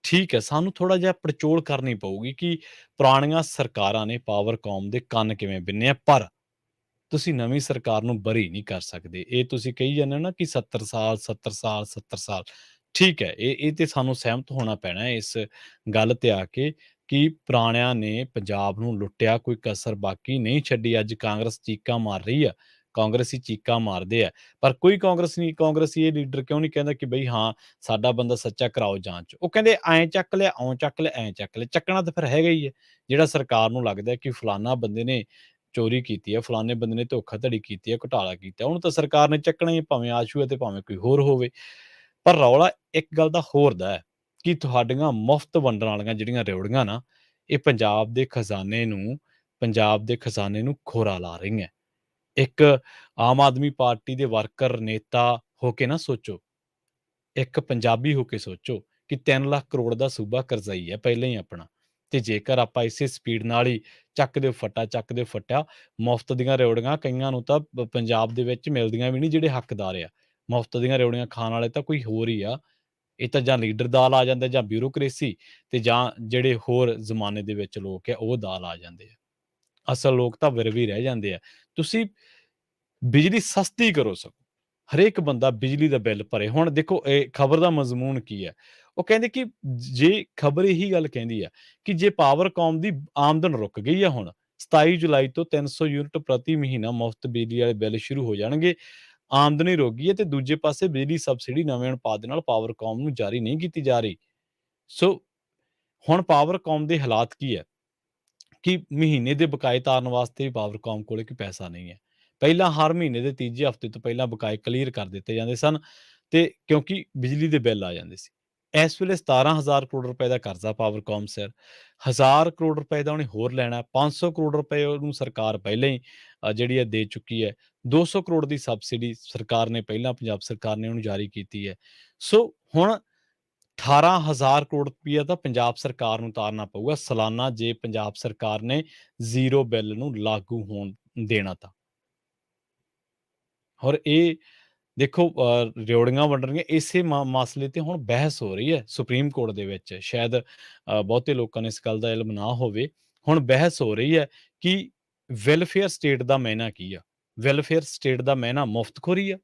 ਠੀਕ ਹੈ, ਸਾਨੂੰ ਥੋੜਾ ਜਿਹਾ ਪੜਚੋਲ ਕਰਨੀ ਪਊਗੀ ਕਿ ਪੁਰਾਣੀਆਂ ਸਰਕਾਰਾਂ ਨੇ ਪਾਵਰਕੌਮ ਦੇ ਕੰਨ ਕਿਵੇਂ ਬਿੰਨੇ ਆ, ਪਰ ਤੁਸੀਂ ਨਵੀਂ ਸਰਕਾਰ ਨੂੰ ਬਰੀ ਨਹੀਂ ਕਰ ਸਕਦੇ। ਇਹ ਤੁਸੀਂ ਕਹੀ ਜਾਂਦੇ ਹੋ ਨਾ ਕਿ 70 ਸਾਲ 70 ਸਾਲ 70 ਸਾਲ, ਠੀਕ ਹੈ, ਇਹ ਤੇ ਸਾਨੂੰ ਸਹਿਮਤ ਹੋਣਾ ਪੈਣਾ ਹੈ ਇਸ ਗੱਲ ਤੇ ਆ ਕੇ ਕਿ ਪੁਰਾਣਿਆਂ ਨੇ ਪੰਜਾਬ ਨੂੰ ਲੁੱਟਿਆ, ਕੋਈ ਕਸਰ ਬਾਕੀ ਨਹੀਂ ਛੱਡੀ। ਅੱਜ ਕਾਂਗਰਸ ਚੀਕਾਂ ਮਾਰ ਰਹੀ ਆ, ਕਾਂਗਰਸੀ ਚੀਕਾਂ ਮਾਰਦੇ ਆ, ਪਰ ਕੋਈ ਕਾਂਗਰਸੀ ਇਹ ਲੀਡਰ ਕਿਉਂ ਨਹੀਂ ਕਹਿੰਦਾ ਕਿ ਬਈ ਹਾਂ ਸਾਡਾ ਬੰਦਾ ਸੱਚਾ, ਕਰਾਓ ਜਾਂਚ। ਉਹ ਕਹਿੰਦੇ ਐਂ ਚੱਕ ਲਿਆ, ਓਂ ਚੱਕ ਲਿਆ, ਐਂ ਚੱਕ ਲਿਆ। ਚੱਕਣਾ ਤਾਂ ਫਿਰ ਹੈਗਾ ਹੀ ਹੈ। ਜਿਹੜਾ ਸਰਕਾਰ ਨੂੰ ਲੱਗਦਾ ਕਿ ਫਲਾਨਾ ਬੰਦੇ ਨੇ ਚੋਰੀ ਕੀਤੀ ਹੈ, ਫਲਾਣੇ ਬੰਦੇ ਨੇ ਧੋਖਾਧੜੀ ਕੀਤੀ ਹੈ, ਘੁਟਾਲਾ ਕੀਤਾ, ਉਹਨੂੰ ਤਾਂ ਸਰਕਾਰ ਨੇ ਚੱਕਣਾ ਹੀ, ਭਾਵੇਂ ਆਸ਼ੂ ਹੈ ਤੇ ਭਾਵੇਂ ਕੋਈ ਹੋਰ ਹੋਵੇ। ਪਰ ਰੌਲਾ ਇੱਕ ਗੱਲ ਦਾ ਹੋਰ ਦਾ ਹੈ ਕਿ ਤੁਹਾਡੀਆਂ ਮੁਫ਼ਤ ਵੰਡਣ ਵਾਲੀਆਂ ਜਿਹੜੀਆਂ ਰਿਓੜੀਆਂ ਨਾ, ਇਹ ਪੰਜਾਬ ਦੇ ਖਜ਼ਾਨੇ ਨੂੰ ਖੋਰਾ ਲਾ ਰਹੀਆਂ। ਇੱਕ ਆਮ ਆਦਮੀ ਪਾਰਟੀ ਦੇ ਵਰਕਰ ਨੇਤਾ ਹੋ ਕੇ ਨਾ ਸੋਚੋ, ਇੱਕ ਪੰਜਾਬੀ ਹੋ ਕੇ ਸੋਚੋ ਕਿ 3 ਲੱਖ ਕਰੋੜ ਦਾ ਸੂਬਾ ਕਰਜ਼ਾਈ ਹੈ ਪਹਿਲਾਂ ਹੀ ਆਪਣਾ, ਤੇ ਜੇਕਰ ਆਪਾਂ ਇਸੇ ਸਪੀਡ ਨਾਲ ਹੀ ਚੱਕ ਦੇ ਫੱਟਾ, ਮੁਫ਼ਤ ਦੀਆਂ ਰਿਓੜੀਆਂ ਕਈਆਂ ਨੂੰ ਤਾਂ ਪੰਜਾਬ ਦੇ ਵਿੱਚ ਮਿਲਦੀਆਂ ਵੀ ਨਹੀਂ, ਜਿਹੜੇ ਹੱਕਦਾਰ ਆ। ਮੁਫ਼ਤ ਦੀਆਂ ਰਿਓੜੀਆਂ ਖਾਣ ਵਾਲੇ ਤਾਂ ਕੋਈ ਹੋਰ ਹੀ ਆ। ਇਹ ਤਾਂ ਜਾਂ ਲੀਡਰ ਦਾਲ ਆ ਜਾਂਦਾ, ਜਾਂ ਬਿਊਰੋਕ੍ਰੇਸੀ, ਤੇ ਜਾਂ ਜਿਹੜੇ ਹੋਰ ਜ਼ਮਾਨੇ ਦੇ ਵਿੱਚ ਲੋਕ ਆ ਉਹ ਦਾਲ ਆ ਜਾਂਦੇ ਆ। ਅਸਲ ਲੋਕ ਤਾਂ ਵਿਰਵੀ ਰਹਿ ਜਾਂਦੇ ਆ। ਤੁਸੀਂ ਬਿਜਲੀ ਸਸਤੀ ਕਰੋ ਸਗੋਂ, ਹਰੇਕ ਬੰਦਾ ਬਿਜਲੀ ਦਾ ਬਿੱਲ ਭਰੇ। ਹੁਣ ਦੇਖੋ ਇਹ ਖਬਰ ਦਾ ਮਜ਼ਮੂਨ ਕੀ ਹੈ, ਉਹ ਕਹਿੰਦੇ ਕਿ ਜੇ ਖਬਰ ਇਹੀ ਗੱਲ ਕਹਿੰਦੀ ਆ ਕਿ ਜੇ ਪਾਵਰਕਾਮ ਦੀ ਆਮਦਨ ਰੁਕ ਗਈ ਆ, ਹੁਣ 27 ਜੁਲਾਈ ਤੋਂ 300 ਯੂਨਿਟ ਪ੍ਰਤੀ ਮਹੀਨਾ ਮੁਫਤ ਬਿਜਲੀ ਵਾਲੇ ਬਿੱਲ ਸ਼ੁਰੂ ਹੋ ਜਾਣਗੇ, ਆਮਦਨੀ ਰੁਕ ਗਈ ਹੈ, ਤੇ ਦੂਜੇ ਪਾਸੇ ਬਿਜਲੀ ਸਬਸਿਡੀ ਨਵੇਂ ਅਨੁਪਾਤ ਦੇ ਨਾਲ ਪਾਵਰਕਾਮ ਨੂੰ ਜਾਰੀ ਨਹੀਂ ਕੀਤੀ ਜਾ ਰਹੀ। ਸੋ ਹੁਣ ਪਾਵਰਕਾਮ ਦੇ ਹਾਲਾਤ ਕੀ ਹੈ ਕਿ ਮਹੀਨੇ ਦੇ ਬਕਾਏ ਤਾਰਨ ਵਾਸਤੇ ਪਾਵਰਕਾਮ ਕੋਲੇ ਕੋਈ ਪੈਸਾ ਨਹੀਂ ਹੈ। ਪਹਿਲਾਂ ਹਰ ਮਹੀਨੇ ਦੇ ਤੀਜੇ ਹਫ਼ਤੇ ਤੋਂ ਪਹਿਲਾਂ ਬਕਾਏ ਕਲੀਅਰ ਕਰ ਦਿੱਤੇ ਜਾਂਦੇ ਸਨ, ਤੇ ਕਿਉਂਕਿ ਬਿਜਲੀ ਦੇ ਬਿੱਲ ਆ ਜਾਂਦੇ ਸੀ। ਇਸ ਵੇਲੇ 17,000 ਕਰੋੜ ਰੁਪਏ ਦਾ ਕਰਜ਼ਾ ਪਾਵਰਕਾਮ ਸਿਰ, 1000 ਕਰੋੜ ਰੁਪਏ ਦਾ ਉਹਨੇ ਹੋਰ ਲੈਣਾ, 500 ਕਰੋੜ ਰੁਪਏ ਉਹਨੂੰ ਸਰਕਾਰ ਪਹਿਲਾਂ ਹੀ ਜਿਹੜੀ ਹੈ ਦੇ ਚੁੱਕੀ ਹੈ। 200 ਕਰੋੜ ਦੀ ਸਬਸਿਡੀ ਸਰਕਾਰ ਨੇ ਪਹਿਲਾਂ, ਪੰਜਾਬ ਸਰਕਾਰ ਨੇ ਉਹਨੂੰ ਜਾਰੀ ਕੀਤੀ ਹੈ। ਸੋ ਹੁਣ 18,000 ਕਰੋੜ ਰੁਪਈਆ ਤਾਂ ਪੰਜਾਬ ਸਰਕਾਰ ਨੂੰ ਉਤਾਰਨਾ ਪਊਗਾ ਸਾਲਾਨਾ, ਜੇ ਪੰਜਾਬ ਸਰਕਾਰ ਨੇ ਜ਼ੀਰੋ ਬਿੱਲ ਨੂੰ ਲਾਗੂ ਹੋਣ ਦੇਣਾ ਤਾਂ। ਔਰ ਇਹ ਦੇਖੋ ਰਿਓੜੀਆਂ ਵੰਡ ਰਹੀਆਂ, ਇਸੇ ਮਸਲੇ ਤੇ ਹੁਣ ਬਹਿਸ ਹੋ ਰਹੀ ਹੈ ਸੁਪਰੀਮ ਕੋਰਟ ਦੇ ਵਿੱਚ। ਸ਼ਾਇਦ ਬਹੁਤੇ ਲੋਕਾਂ ਨੂੰ ਇਸ ਗੱਲ ਦਾ ਇਲਮ ਨਾ ਹੋਵੇ। ਹੁਣ ਬਹਿਸ ਹੋ ਰਹੀ ਹੈ ਕਿ ਵੈਲਫੇਅਰ ਸਟੇਟ ਦਾ ਮਾਇਨਾ ਕੀ ਆ। ਵੈਲਫੇਅਰ ਸਟੇਟ ਦਾ ਮਾਇਨਾ ਮੁਫ਼ਤਖੋਰੀ ਆ।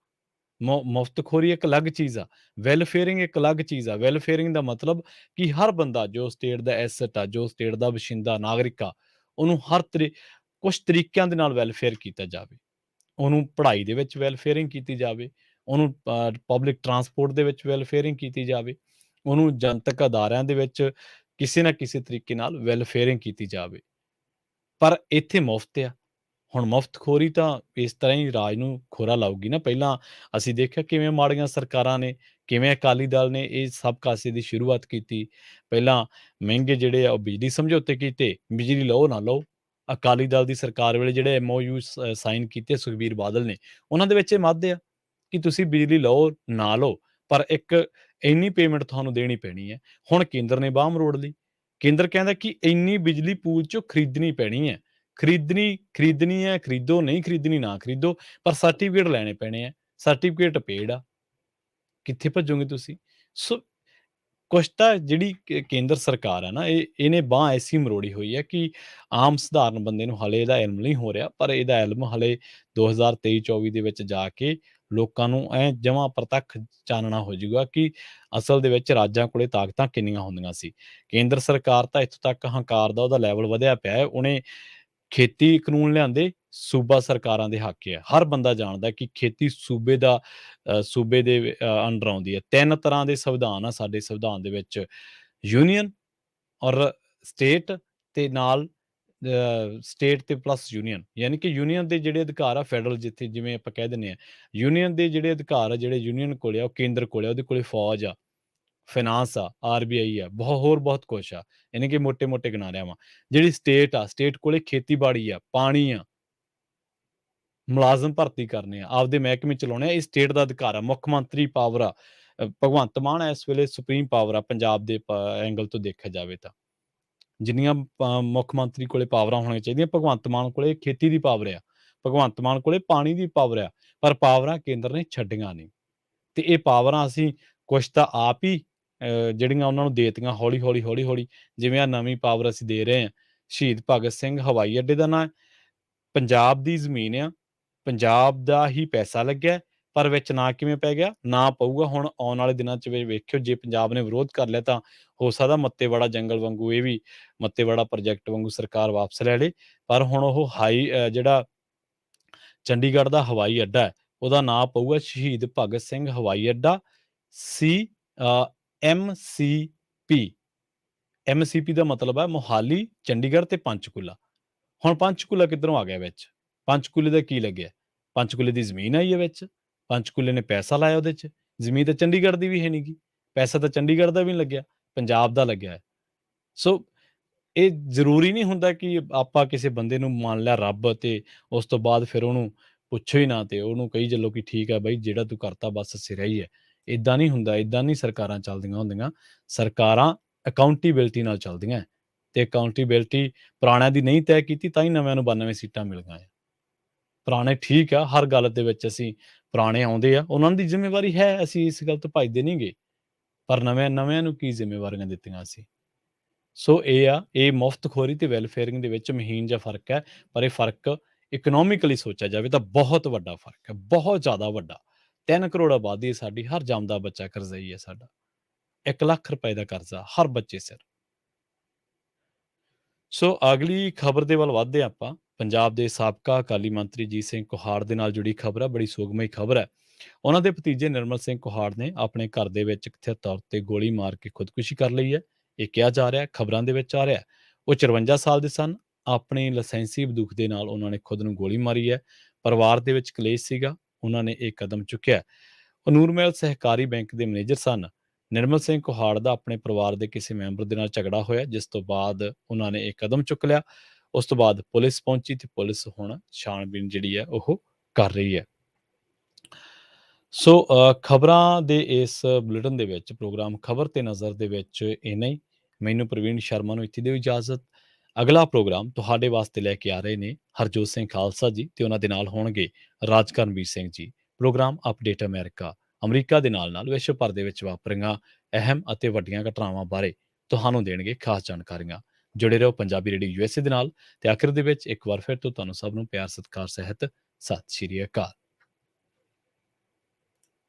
ਮੁਫ਼ਤਖੋਰੀ ਇੱਕ ਅਲੱਗ ਚੀਜ਼ ਆ, ਵੈਲਫੇਅਰਿੰਗ ਇੱਕ ਅਲੱਗ ਚੀਜ਼ ਆ। ਵੈਲਫੇਅਰਿੰਗ ਦਾ ਮਤਲਬ ਕਿ ਹਰ ਬੰਦਾ ਜੋ ਸਟੇਟ ਦਾ ਐਸਟ ਆ, ਜੋ ਸਟੇਟ ਦਾ ਵਸਿੰਦਾ ਨਾਗਰਿਕ ਆ, ਉਹਨੂੰ ਹਰ ਕੁਛ ਤਰੀਕਿਆਂ ਦੇ ਨਾਲ ਵੈਲਫੇਅਰ ਕੀਤਾ ਜਾਵੇ। ਉਹਨੂੰ ਪੜ੍ਹਾਈ ਦੇ ਵਿੱਚ ਵੈਲਫੇਅਰਿੰਗ ਕੀਤੀ ਜਾਵੇ, ਉਹਨੂੰ ਪਬਲਿਕ ਟਰਾਂਸਪੋਰਟ ਦੇ ਵਿੱਚ ਵੈਲਫੇਅਰਿੰਗ ਕੀਤੀ ਜਾਵੇ, ਉਹਨੂੰ ਜਨਤਕ ਅਦਾਰਿਆਂ ਦੇ ਵਿੱਚ ਕਿਸੇ ਨਾ ਕਿਸੇ ਤਰੀਕੇ ਨਾਲ ਵੈਲਫੇਅਰਿੰਗ ਕੀਤੀ ਜਾਵੇ। ਪਰ ਇੱਥੇ ਮੁਫ਼ਤ ਆ। ਹੁਣ ਮੁਫ਼ਤਖੋਰੀ ਤਾਂ ਇਸ ਤਰ੍ਹਾਂ ਹੀ ਰਾਜ ਨੂੰ ਖੋਰਾ ਲਾਊਗੀ ਨਾ। ਪਹਿਲਾਂ ਅਸੀਂ ਦੇਖਿਆ ਕਿਵੇਂ ਮਾੜੀਆਂ ਸਰਕਾਰਾਂ ਨੇ, ਕਿਵੇਂ ਅਕਾਲੀ ਦਲ ਨੇ ਇਹ ਸਭ ਕਾਸੇ ਦੀ ਸ਼ੁਰੂਆਤ ਕੀਤੀ। ਪਹਿਲਾਂ ਮਹਿੰਗੇ ਜਿਹੜੇ ਆ ਉਹ ਬਿਜਲੀ ਸਮਝੌਤੇ ਕੀਤੇ, ਬਿਜਲੀ ਲਓ ਨਾ ਲਓ। ਅਕਾਲੀ ਦਲ ਦੀ ਸਰਕਾਰ ਵੇਲੇ ਜਿਹੜੇ MOU ਸਾਈਨ ਕੀਤੇ ਸੁਖਬੀਰ ਬਾਦਲ ਨੇ, ਉਹਨਾਂ ਦੇ ਵਿੱਚ ਇਹ ਮੱਦ ਆ ਕਿ ਤੁਸੀਂ ਬਿਜਲੀ ਲਓ ਨਾ ਲਓ, ਪਰ ਇੱਕ ਇੰਨੀ ਪੇਮੈਂਟ ਤੁਹਾਨੂੰ ਦੇਣੀ ਪੈਣੀ ਹੈ। ਹੁਣ ਕੇਂਦਰ ਨੇ ਬਾਂਹ ਮਰੋੜ ਲਈ। ਕੇਂਦਰ ਕਹਿੰਦਾ ਕਿ ਇੰਨੀ ਬਿਜਲੀ ਪੂਲ 'ਚੋਂ ਖਰੀਦਣੀ ਪੈਣੀ ਹੈ। ਖਰੀਦਣੀ ਹੈ ਖਰੀਦੋ, ਨਹੀਂ ਖਰੀਦਣੀ ਨਾ ਖਰੀਦੋ, ਪਰ ਸਰਟੀਫਿਕੇਟ ਲੈਣੇ ਪੈਣੇ ਆ। ਸਰਟੀਫਿਕੇਟ ਪੇਡ ਆ, ਕਿੱਥੇ ਭੱਜੋਗੇ ਤੁਸੀਂ? ਸੋ ਕੁਛ ਤਾਂ ਜਿਹੜੀ ਕੇਂਦਰ ਸਰਕਾਰ ਹੈ ਨਾ, ਇਹਨੇ ਬਾਂਹ ਐਸੀ ਮਰੋੜੀ ਹੋਈ ਹੈ ਕਿ ਆਮ ਸਧਾਰਨ ਬੰਦੇ ਨੂੰ ਹਲੇ ਇਹਦਾ ਇਲਮ ਨਹੀਂ ਹੋ ਰਿਹਾ। ਪਰ ਇਹਦਾ ਇਲਮ ਹਲੇ 2023-24 ਦੇ ਵਿੱਚ ਜਾ ਕੇ ਲੋਕਾਂ ਨੂੰ ਜਮਾਂ ਪ੍ਰਤੱਖ ਚਾਨਣਾ ਹੋ ਜਾਊਗਾ ਕਿ ਅਸਲ ਦੇ ਵਿੱਚ ਰਾਜਾਂ ਕੋਲੇ ਤਾਕਤਾਂ ਕਿੰਨੀਆਂ ਹੁੰਦੀਆਂ ਸੀ। ਕੇਂਦਰ ਸਰਕਾਰ ਤਾਂ ਇੱਥੋਂ ਤੱਕ ਹੰਕਾਰ ਦਾ ਉਹਦਾ ਲੈਵਲ ਵਧਿਆ ਪਿਆ ਹੈ। ਉਹਨੇ ਖੇਤੀ ਕਾਨੂੰਨ ਲਿਆਂਦੇ, ਸੂਬਾ ਸਰਕਾਰਾਂ ਦੇ ਹੱਕ ਆ। ਹਰ ਬੰਦਾ ਜਾਣਦਾ ਕਿ ਖੇਤੀ ਸੂਬੇ ਦੇ ਅੰਡਰ ਆਉਂਦੀ ਹੈ। 3 ਤਰ੍ਹਾਂ ਦੇ ਸੰਵਿਧਾਨ ਆ ਸਾਡੇ ਸੰਵਿਧਾਨ ਦੇ ਵਿੱਚ, ਯੂਨੀਅਨ ਔਰ ਸਟੇਟ, ਤੇ ਨਾਲ ਸਟੇਟ ਤੇ ਪਲੱਸ ਯੂਨੀਅਨ। ਯਾਨੀ ਕਿ ਯੂਨੀਅਨ ਦੇ ਜਿਹੜੇ ਅਧਿਕਾਰ ਆ ਫੈਡਰਲ, ਜਿੱਥੇ ਜਿਵੇਂ ਆਪਾਂ ਕਹਿ ਦਿੰਦੇ ਹਾਂ, ਯੂਨੀਅਨ ਦੇ ਜਿਹੜੇ ਅਧਿਕਾਰ ਆ ਜਿਹੜੇ ਯੂਨੀਅਨ ਕੋਲੇ ਆ, ਉਹ ਕੇਂਦਰ ਕੋਲੇ ਆ। ਉਹਦੇ ਕੋਲੇ ਫੌਜ ਆ, ਫਾਈਨਾਂਸ ਆ, RBI ਆ, ਹੋਰ ਬਹੁਤ ਕੁਛ ਆ। ਯਾਨੀ ਕਿ ਮੋਟੇ-ਮੋਟੇ ਗਿਣਾ ਰਿਹਾ ਵਾਂ। ਜਿਹੜੀ ਸਟੇਟ ਆ, ਸਟੇਟ ਕੋਲੇ ਖੇਤੀਬਾੜੀ ਆ, ਪਾਣੀ ਆ, ਮੁਲਾਜ਼ਮ ਭਰਤੀ ਕਰਨੇ ਆ, ਆਪਦੇ ਮਹਿਕਮੇ ਚਲਾਉਣੇ ਆ। ਇਹ ਸਟੇਟ ਦਾ ਅਧਿਕਾਰ ਆ। ਮੁੱਖ ਮੰਤਰੀ ਪਾਵਰ ਆ, ਭਗਵੰਤ ਮਾਨ ਇਸ ਵੇਲੇ ਸੁਪਰੀਮ ਪਾਵਰ ਆ ਪੰਜਾਬ ਦੇ ਐਂਗਲ ਤੋਂ ਦੇਖਿਆ ਜਾਵੇ ਤਾਂ। ਜਿੰਨੀਆਂ ਮੁੱਖ ਮੰਤਰੀ ਕੋਲੇ ਪਾਵਰਾਂ ਹੋਣੀਆਂ ਚਾਹੀਦੀਆਂ, ਭਗਵੰਤ ਮਾਨ ਕੋਲੇ ਖੇਤੀ ਦੀ ਪਾਵਰ ਆ, ਭਗਵੰਤ ਮਾਨ ਕੋਲੇ ਪਾਣੀ ਦੀ ਪਾਵਰ ਆ, ਪਰ ਪਾਵਰਾਂ ਕੇਂਦਰ ਨੇ ਛੱਡੀਆਂ ਨਹੀਂ। ਤੇ ਇਹ ਪਾਵਰਾਂ ਅਸੀਂ ਕੁਛ ਤਾਂ ਆਪ ਹੀ ਜਿਹੜੀਆਂ ਉਹਨਾਂ ਨੂੰ ਦੇਤੀਆਂ ਹੌਲੀ-ਹੌਲੀ। ਜਿਵੇਂ ਆਹ ਨਵੀਂ ਪਾਵਰ ਅਸੀਂ ਦੇ ਰਹੇ ਹਾਂ, ਸ਼ਹੀਦ ਭਗਤ ਸਿੰਘ ਹਵਾਈ ਅੱਡੇ ਦਾ ਨਾਂ ਪੰਜਾਬ ਦੀ ਜ਼ਮੀਨ ਆ, ਪੰਜਾਬ ਦਾ ਹੀ ਪੈਸਾ ਲੱਗਿਆ, ਪਰ ਵਿੱਚ ਨਾਂ ਕਿਵੇਂ ਪੈ ਗਿਆ? ਨਾਂ ਪਊਗਾ ਹੁਣ ਆਉਣ ਵਾਲੇ ਦਿਨਾਂ 'ਚ ਵੇਖਿਓ, ਜੇ ਪੰਜਾਬ ਨੇ ਵਿਰੋਧ ਕਰ ਲਿਆ ਤਾਂ ਹੋ ਸਕਦਾ ਮੱਤੇਵਾੜਾ ਜੰਗਲ ਵਾਂਗੂ ਇਹ ਵੀ ਮੱਤੇਵਾੜਾ ਪ੍ਰੋਜੈਕਟ ਵਾਂਗੂ ਸਰਕਾਰ ਵਾਪਸ ਲੈ ਲੇ। ਪਰ ਹੁਣ ਉਹ ਜਿਹੜਾ ਚੰਡੀਗੜ੍ਹ ਦਾ ਹਵਾਈ ਅੱਡਾ ਹੈ, ਉਹਦਾ ਨਾਂ ਪਊਗਾ ਸ਼ਹੀਦ ਭਗਤ ਸਿੰਘ ਹਵਾਈ ਅੱਡਾ, MCP। MCP ਦਾ ਮਤਲਬ ਹੈ ਮੋਹਾਲੀ, ਚੰਡੀਗੜ੍ਹ ਤੇ ਪੰਚਕੂਲਾ। ਹੁਣ ਪੰਚਕੂਲਾ ਕਿੱਧਰੋਂ ਆ ਗਿਆ ਵਿੱਚ? ਪੰਚਕੂਲੇ ਦਾ ਕੀ ਲੱਗਿਆ? ਪੰਚਕੂਲੇ ਦੀ ਜ਼ਮੀਨ ਆਈ ਹੈ ਵਿੱਚ, ਪੰਚਕੂਲੇ ਨੇ ਪੈਸਾ ਲਾਇਆ ਉਹਦੇ 'ਚ। ਜ਼ਮੀਨ ਤਾਂ ਚੰਡੀਗੜ੍ਹ ਦੀ ਵੀ ਹੈ ਨੀ ਗੀ, ਪੈਸਾ ਤਾਂ ਚੰਡੀਗੜ੍ਹ ਦਾ ਵੀ ਨੀ ਲੱਗਿਆ, ਪੰਜਾਬ ਦਾ ਲੱਗਿਆ ਹੈ। ਸੋ ਇਹ ਜ਼ਰੂਰੀ ਨਹੀਂ ਹੁੰਦਾ ਕਿ ਆਪਾਂ ਕਿਸੇ ਬੰਦੇ ਨੂੰ ਮੰਨ ਲਿਆ ਰੱਬ, ਤੇ ਉਸ ਤੋਂ ਬਾਅਦ ਫਿਰ ਉਹਨੂੰ ਪੁੱਛੋ ਹੀ ਨਾ, ਤੇ ਉਹਨੂੰ ਕਹੀ ਚੱਲੋ ਕਿ ਠੀਕ ਹੈ ਬਾਈ, ਜਿਹੜਾ ਤੂੰ ਕਰਤਾ ਬਸ ਸਿਰਾ ਹੀ ਹੈ। ਏਦਾਂ ਨਹੀਂ ਹੁੰਦਾ, ਏਦਾਂ ਨਹੀਂ ਸਰਕਾਰਾਂ ਚੱਲਦੀਆਂ ਹੁੰਦੀਆਂ। ਸਰਕਾਰਾਂ ਅਕਾਊਂਟੇਬਿਲਟੀ ਨਾਲ ਚੱਲਦੀਆਂ, ਤੇ ਅਕਾਊਂਟੇਬਿਲਟੀ ਪੁਰਾਣਿਆਂ ਦੀ ਨਹੀਂ ਤੈਅ ਕੀਤੀ, ਤਾਂ ਹੀ ਨਵਿਆਂ ਨੂੰ 92 ਸੀਟਾਂ ਮਿਲ ਗਈਆਂ। ਪੁਰਾਣੇ ਠੀਕ ਆ, ਹਰ ਗੱਲ ਦੇ ਵਿੱਚ ਅਸੀਂ ਪੁਰਾਣੇ ਆਉਂਦੇ ਆ, ਉਹਨਾਂ ਦੀ ਜ਼ਿੰਮੇਵਾਰੀ ਹੈ, ਅਸੀਂ ਇਸ ਗੱਲ ਤੋਂ ਭੱਜਦੇ ਨਹੀਂ ਗੇ। ਪਰ ਨਵਿਆਂ ਨੂੰ ਕੀ ਜ਼ਿੰਮੇਵਾਰੀਆਂ ਦਿੱਤੀਆਂ ਸੀ। ਸੋ ਇਹ ਮੁਫ਼ਤਖੋਰੀ ਤੇ ਵੈਲਫੇਅਰਿੰਗ ਦੇ ਵਿੱਚ ਮਹੀਨ ਜਿਹਾ ਫ਼ਰਕ ਹੈ, ਪਰ ਇਹ ਫ਼ਰਕ ਇਕਨੋਮਿਕਲੀ ਸੋਚਿਆ ਜਾਵੇ ਤਾਂ ਬਹੁਤ ਵੱਡਾ ਫ਼ਰਕ ਹੈ, ਬਹੁਤ ਜ਼ਿਆਦਾ ਵੱਡਾ। 3 ਕਰੋੜ ਆਬਾਦੀ ਹੈ ਸਾਡੀ, ਹਰ ਜੰਮਦਾ ਬੱਚਾ ਕਰਜ਼ਈ ਹੈ ਸਾਡਾ। 1 ਲੱਖ ਰੁਪਏ ਦਾ ਕਰਜ਼ਾ ਹਰ ਬੱਚੇ ਸਿਰ। ਸੋ ਅਗਲੀ ਖਬਰ ਦੇ ਵੱਲ ਵੱਧਦੇ ਹਾਂ ਆਪਾਂ। ਪੰਜਾਬ ਦੇ ਸਾਬਕਾ ਅਕਾਲੀ ਮੰਤਰੀ ਜੀਤ ਸਿੰਘ ਕੋਹਾੜ ਦੇ ਨਾਲ ਜੁੜੀ ਖਬਰ ਹੈ, ਬੜੀ ਸੋਗਮਈ ਖਬਰ ਹੈ। ਉਹਨਾਂ ਦੇ ਭਤੀਜੇ ਨਿਰਮਲ ਸਿੰਘ ਕੋਹਾੜ ਨੇ ਆਪਣੇ ਘਰ ਦੇ ਵਿੱਚ ਕਥਿਤ ਤੌਰ ਤੇ ਗੋਲੀ ਮਾਰ ਕੇ ਖੁਦਕੁਸ਼ੀ ਕਰ ਲਈ ਹੈ। ਇਹ ਕਿਹਾ ਜਾ ਰਿਹਾ, ਖਬਰਾਂ ਦੇ ਵਿੱਚ ਆ ਰਿਹਾ। ਉਹ 54 ਸਾਲ ਦੇ ਸਨ। ਆਪਣੀ ਲਾਇਸੈਂਸੀ ਬੰਦੂਕ ਦੇ ਨਾਲ ਉਹਨਾਂ ਨੇ ਖੁਦ ਨੂੰ ਗੋਲੀ ਮਾਰੀ ਹੈ। ਪਰਿਵਾਰ ਦੇ ਵਿੱਚ ਕਲੇਸ਼ ਸੀਗਾ, ਉਹਨਾਂ ਨੇ ਇਹ ਕਦਮ ਚੁੱਕਿਆ। ਉਹ ਨੂਰਮਹਿਲ ਸਹਿਕਾਰੀ ਬੈਂਕ ਦੇ ਮੈਨੇਜਰ ਸਨ। ਨਿਰਮਲ ਸਿੰਘ ਕੋਹਾੜ ਦਾ ਆਪਣੇ ਪਰਿਵਾਰ ਦੇ ਕਿਸੇ ਮੈਂਬਰ ਦੇ ਨਾਲ ਝਗੜਾ ਹੋਇਆ, ਜਿਸ ਤੋਂ ਬਾਅਦ ਉਹਨਾਂ ਨੇ ਇਹ ਕਦਮ ਚੁੱਕ ਲਿਆ। ਉਸ ਤੋਂ ਬਾਅਦ ਪੁਲਿਸ ਪਹੁੰਚੀ ਤੇ ਪੁਲਿਸ ਹੁਣ ਛਾਣਬੀਣ ਜਿਹੜੀ ਹੈ ਉਹ ਕਰ ਰਹੀ ਹੈ। ਸੋ ਖਬਰਾਂ ਦੇ ਇਸ ਬੁਲੇਟਿਨ ਦੇ ਵਿੱਚ, ਪ੍ਰੋਗਰਾਮ ਖਬਰ ਤੇ ਨਜ਼ਰ ਦੇ ਵਿੱਚ ਇੰਨਾ ਹੀ। ਮੈਨੂੰ ਪ੍ਰਵੀਨ ਸ਼ਰਮਾ ਨੂੰ ਇੱਥੇ ਦਿਓ ਇਜਾਜ਼ਤ। ਅਗਲਾ ਪ੍ਰੋਗਰਾਮ ਤੁਹਾਡੇ ਵਾਸਤੇ ਲੈ ਕੇ ਆ ਰਹੇ ਨੇ ਹਰਜੋਤ ਸਿੰਘ ਖਾਲਸਾ ਜੀ ਤੇ ਉਹਨਾਂ ਦੇ ਨਾਲ ਹੋਣਗੇ ਰਾਜਕਰਨਵੀਰ Singh ji. Programme update America ਦੇ ਨਾਲ ਵਿਸ਼ਵ ਭਰ ਦੇ ਵਿੱਚ ਵਾਪਰੀਆਂ ਅਹਿਮ ਅਤੇ ਵੱਡੀਆਂ ਘਟਨਾਵਾਂ ਬਾਰੇ ਤੁਹਾਨੂੰ ਦੇਣਗੇ ਖਾਸ ਜਾਣਕਾਰੀਆਂ। ਜੁੜੇ ਰਹੋ ਪੰਜਾਬੀ ਰੇਡੀਓ USA ਦੇ ਨਾਲ। ਤੇ ਆਖਿਰ ਦੇ ਵਿੱਚ ਇੱਕ ਵਾਰ ਫਿਰ ਤੋਂ ਤੁਹਾਨੂੰ ਸਭ ਨੂੰ ਪਿਆਰ ਸਤਿਕਾਰ ਸਹਿਤ ਸਤਿ ਸ਼੍ਰੀ ਅਕਾਲ।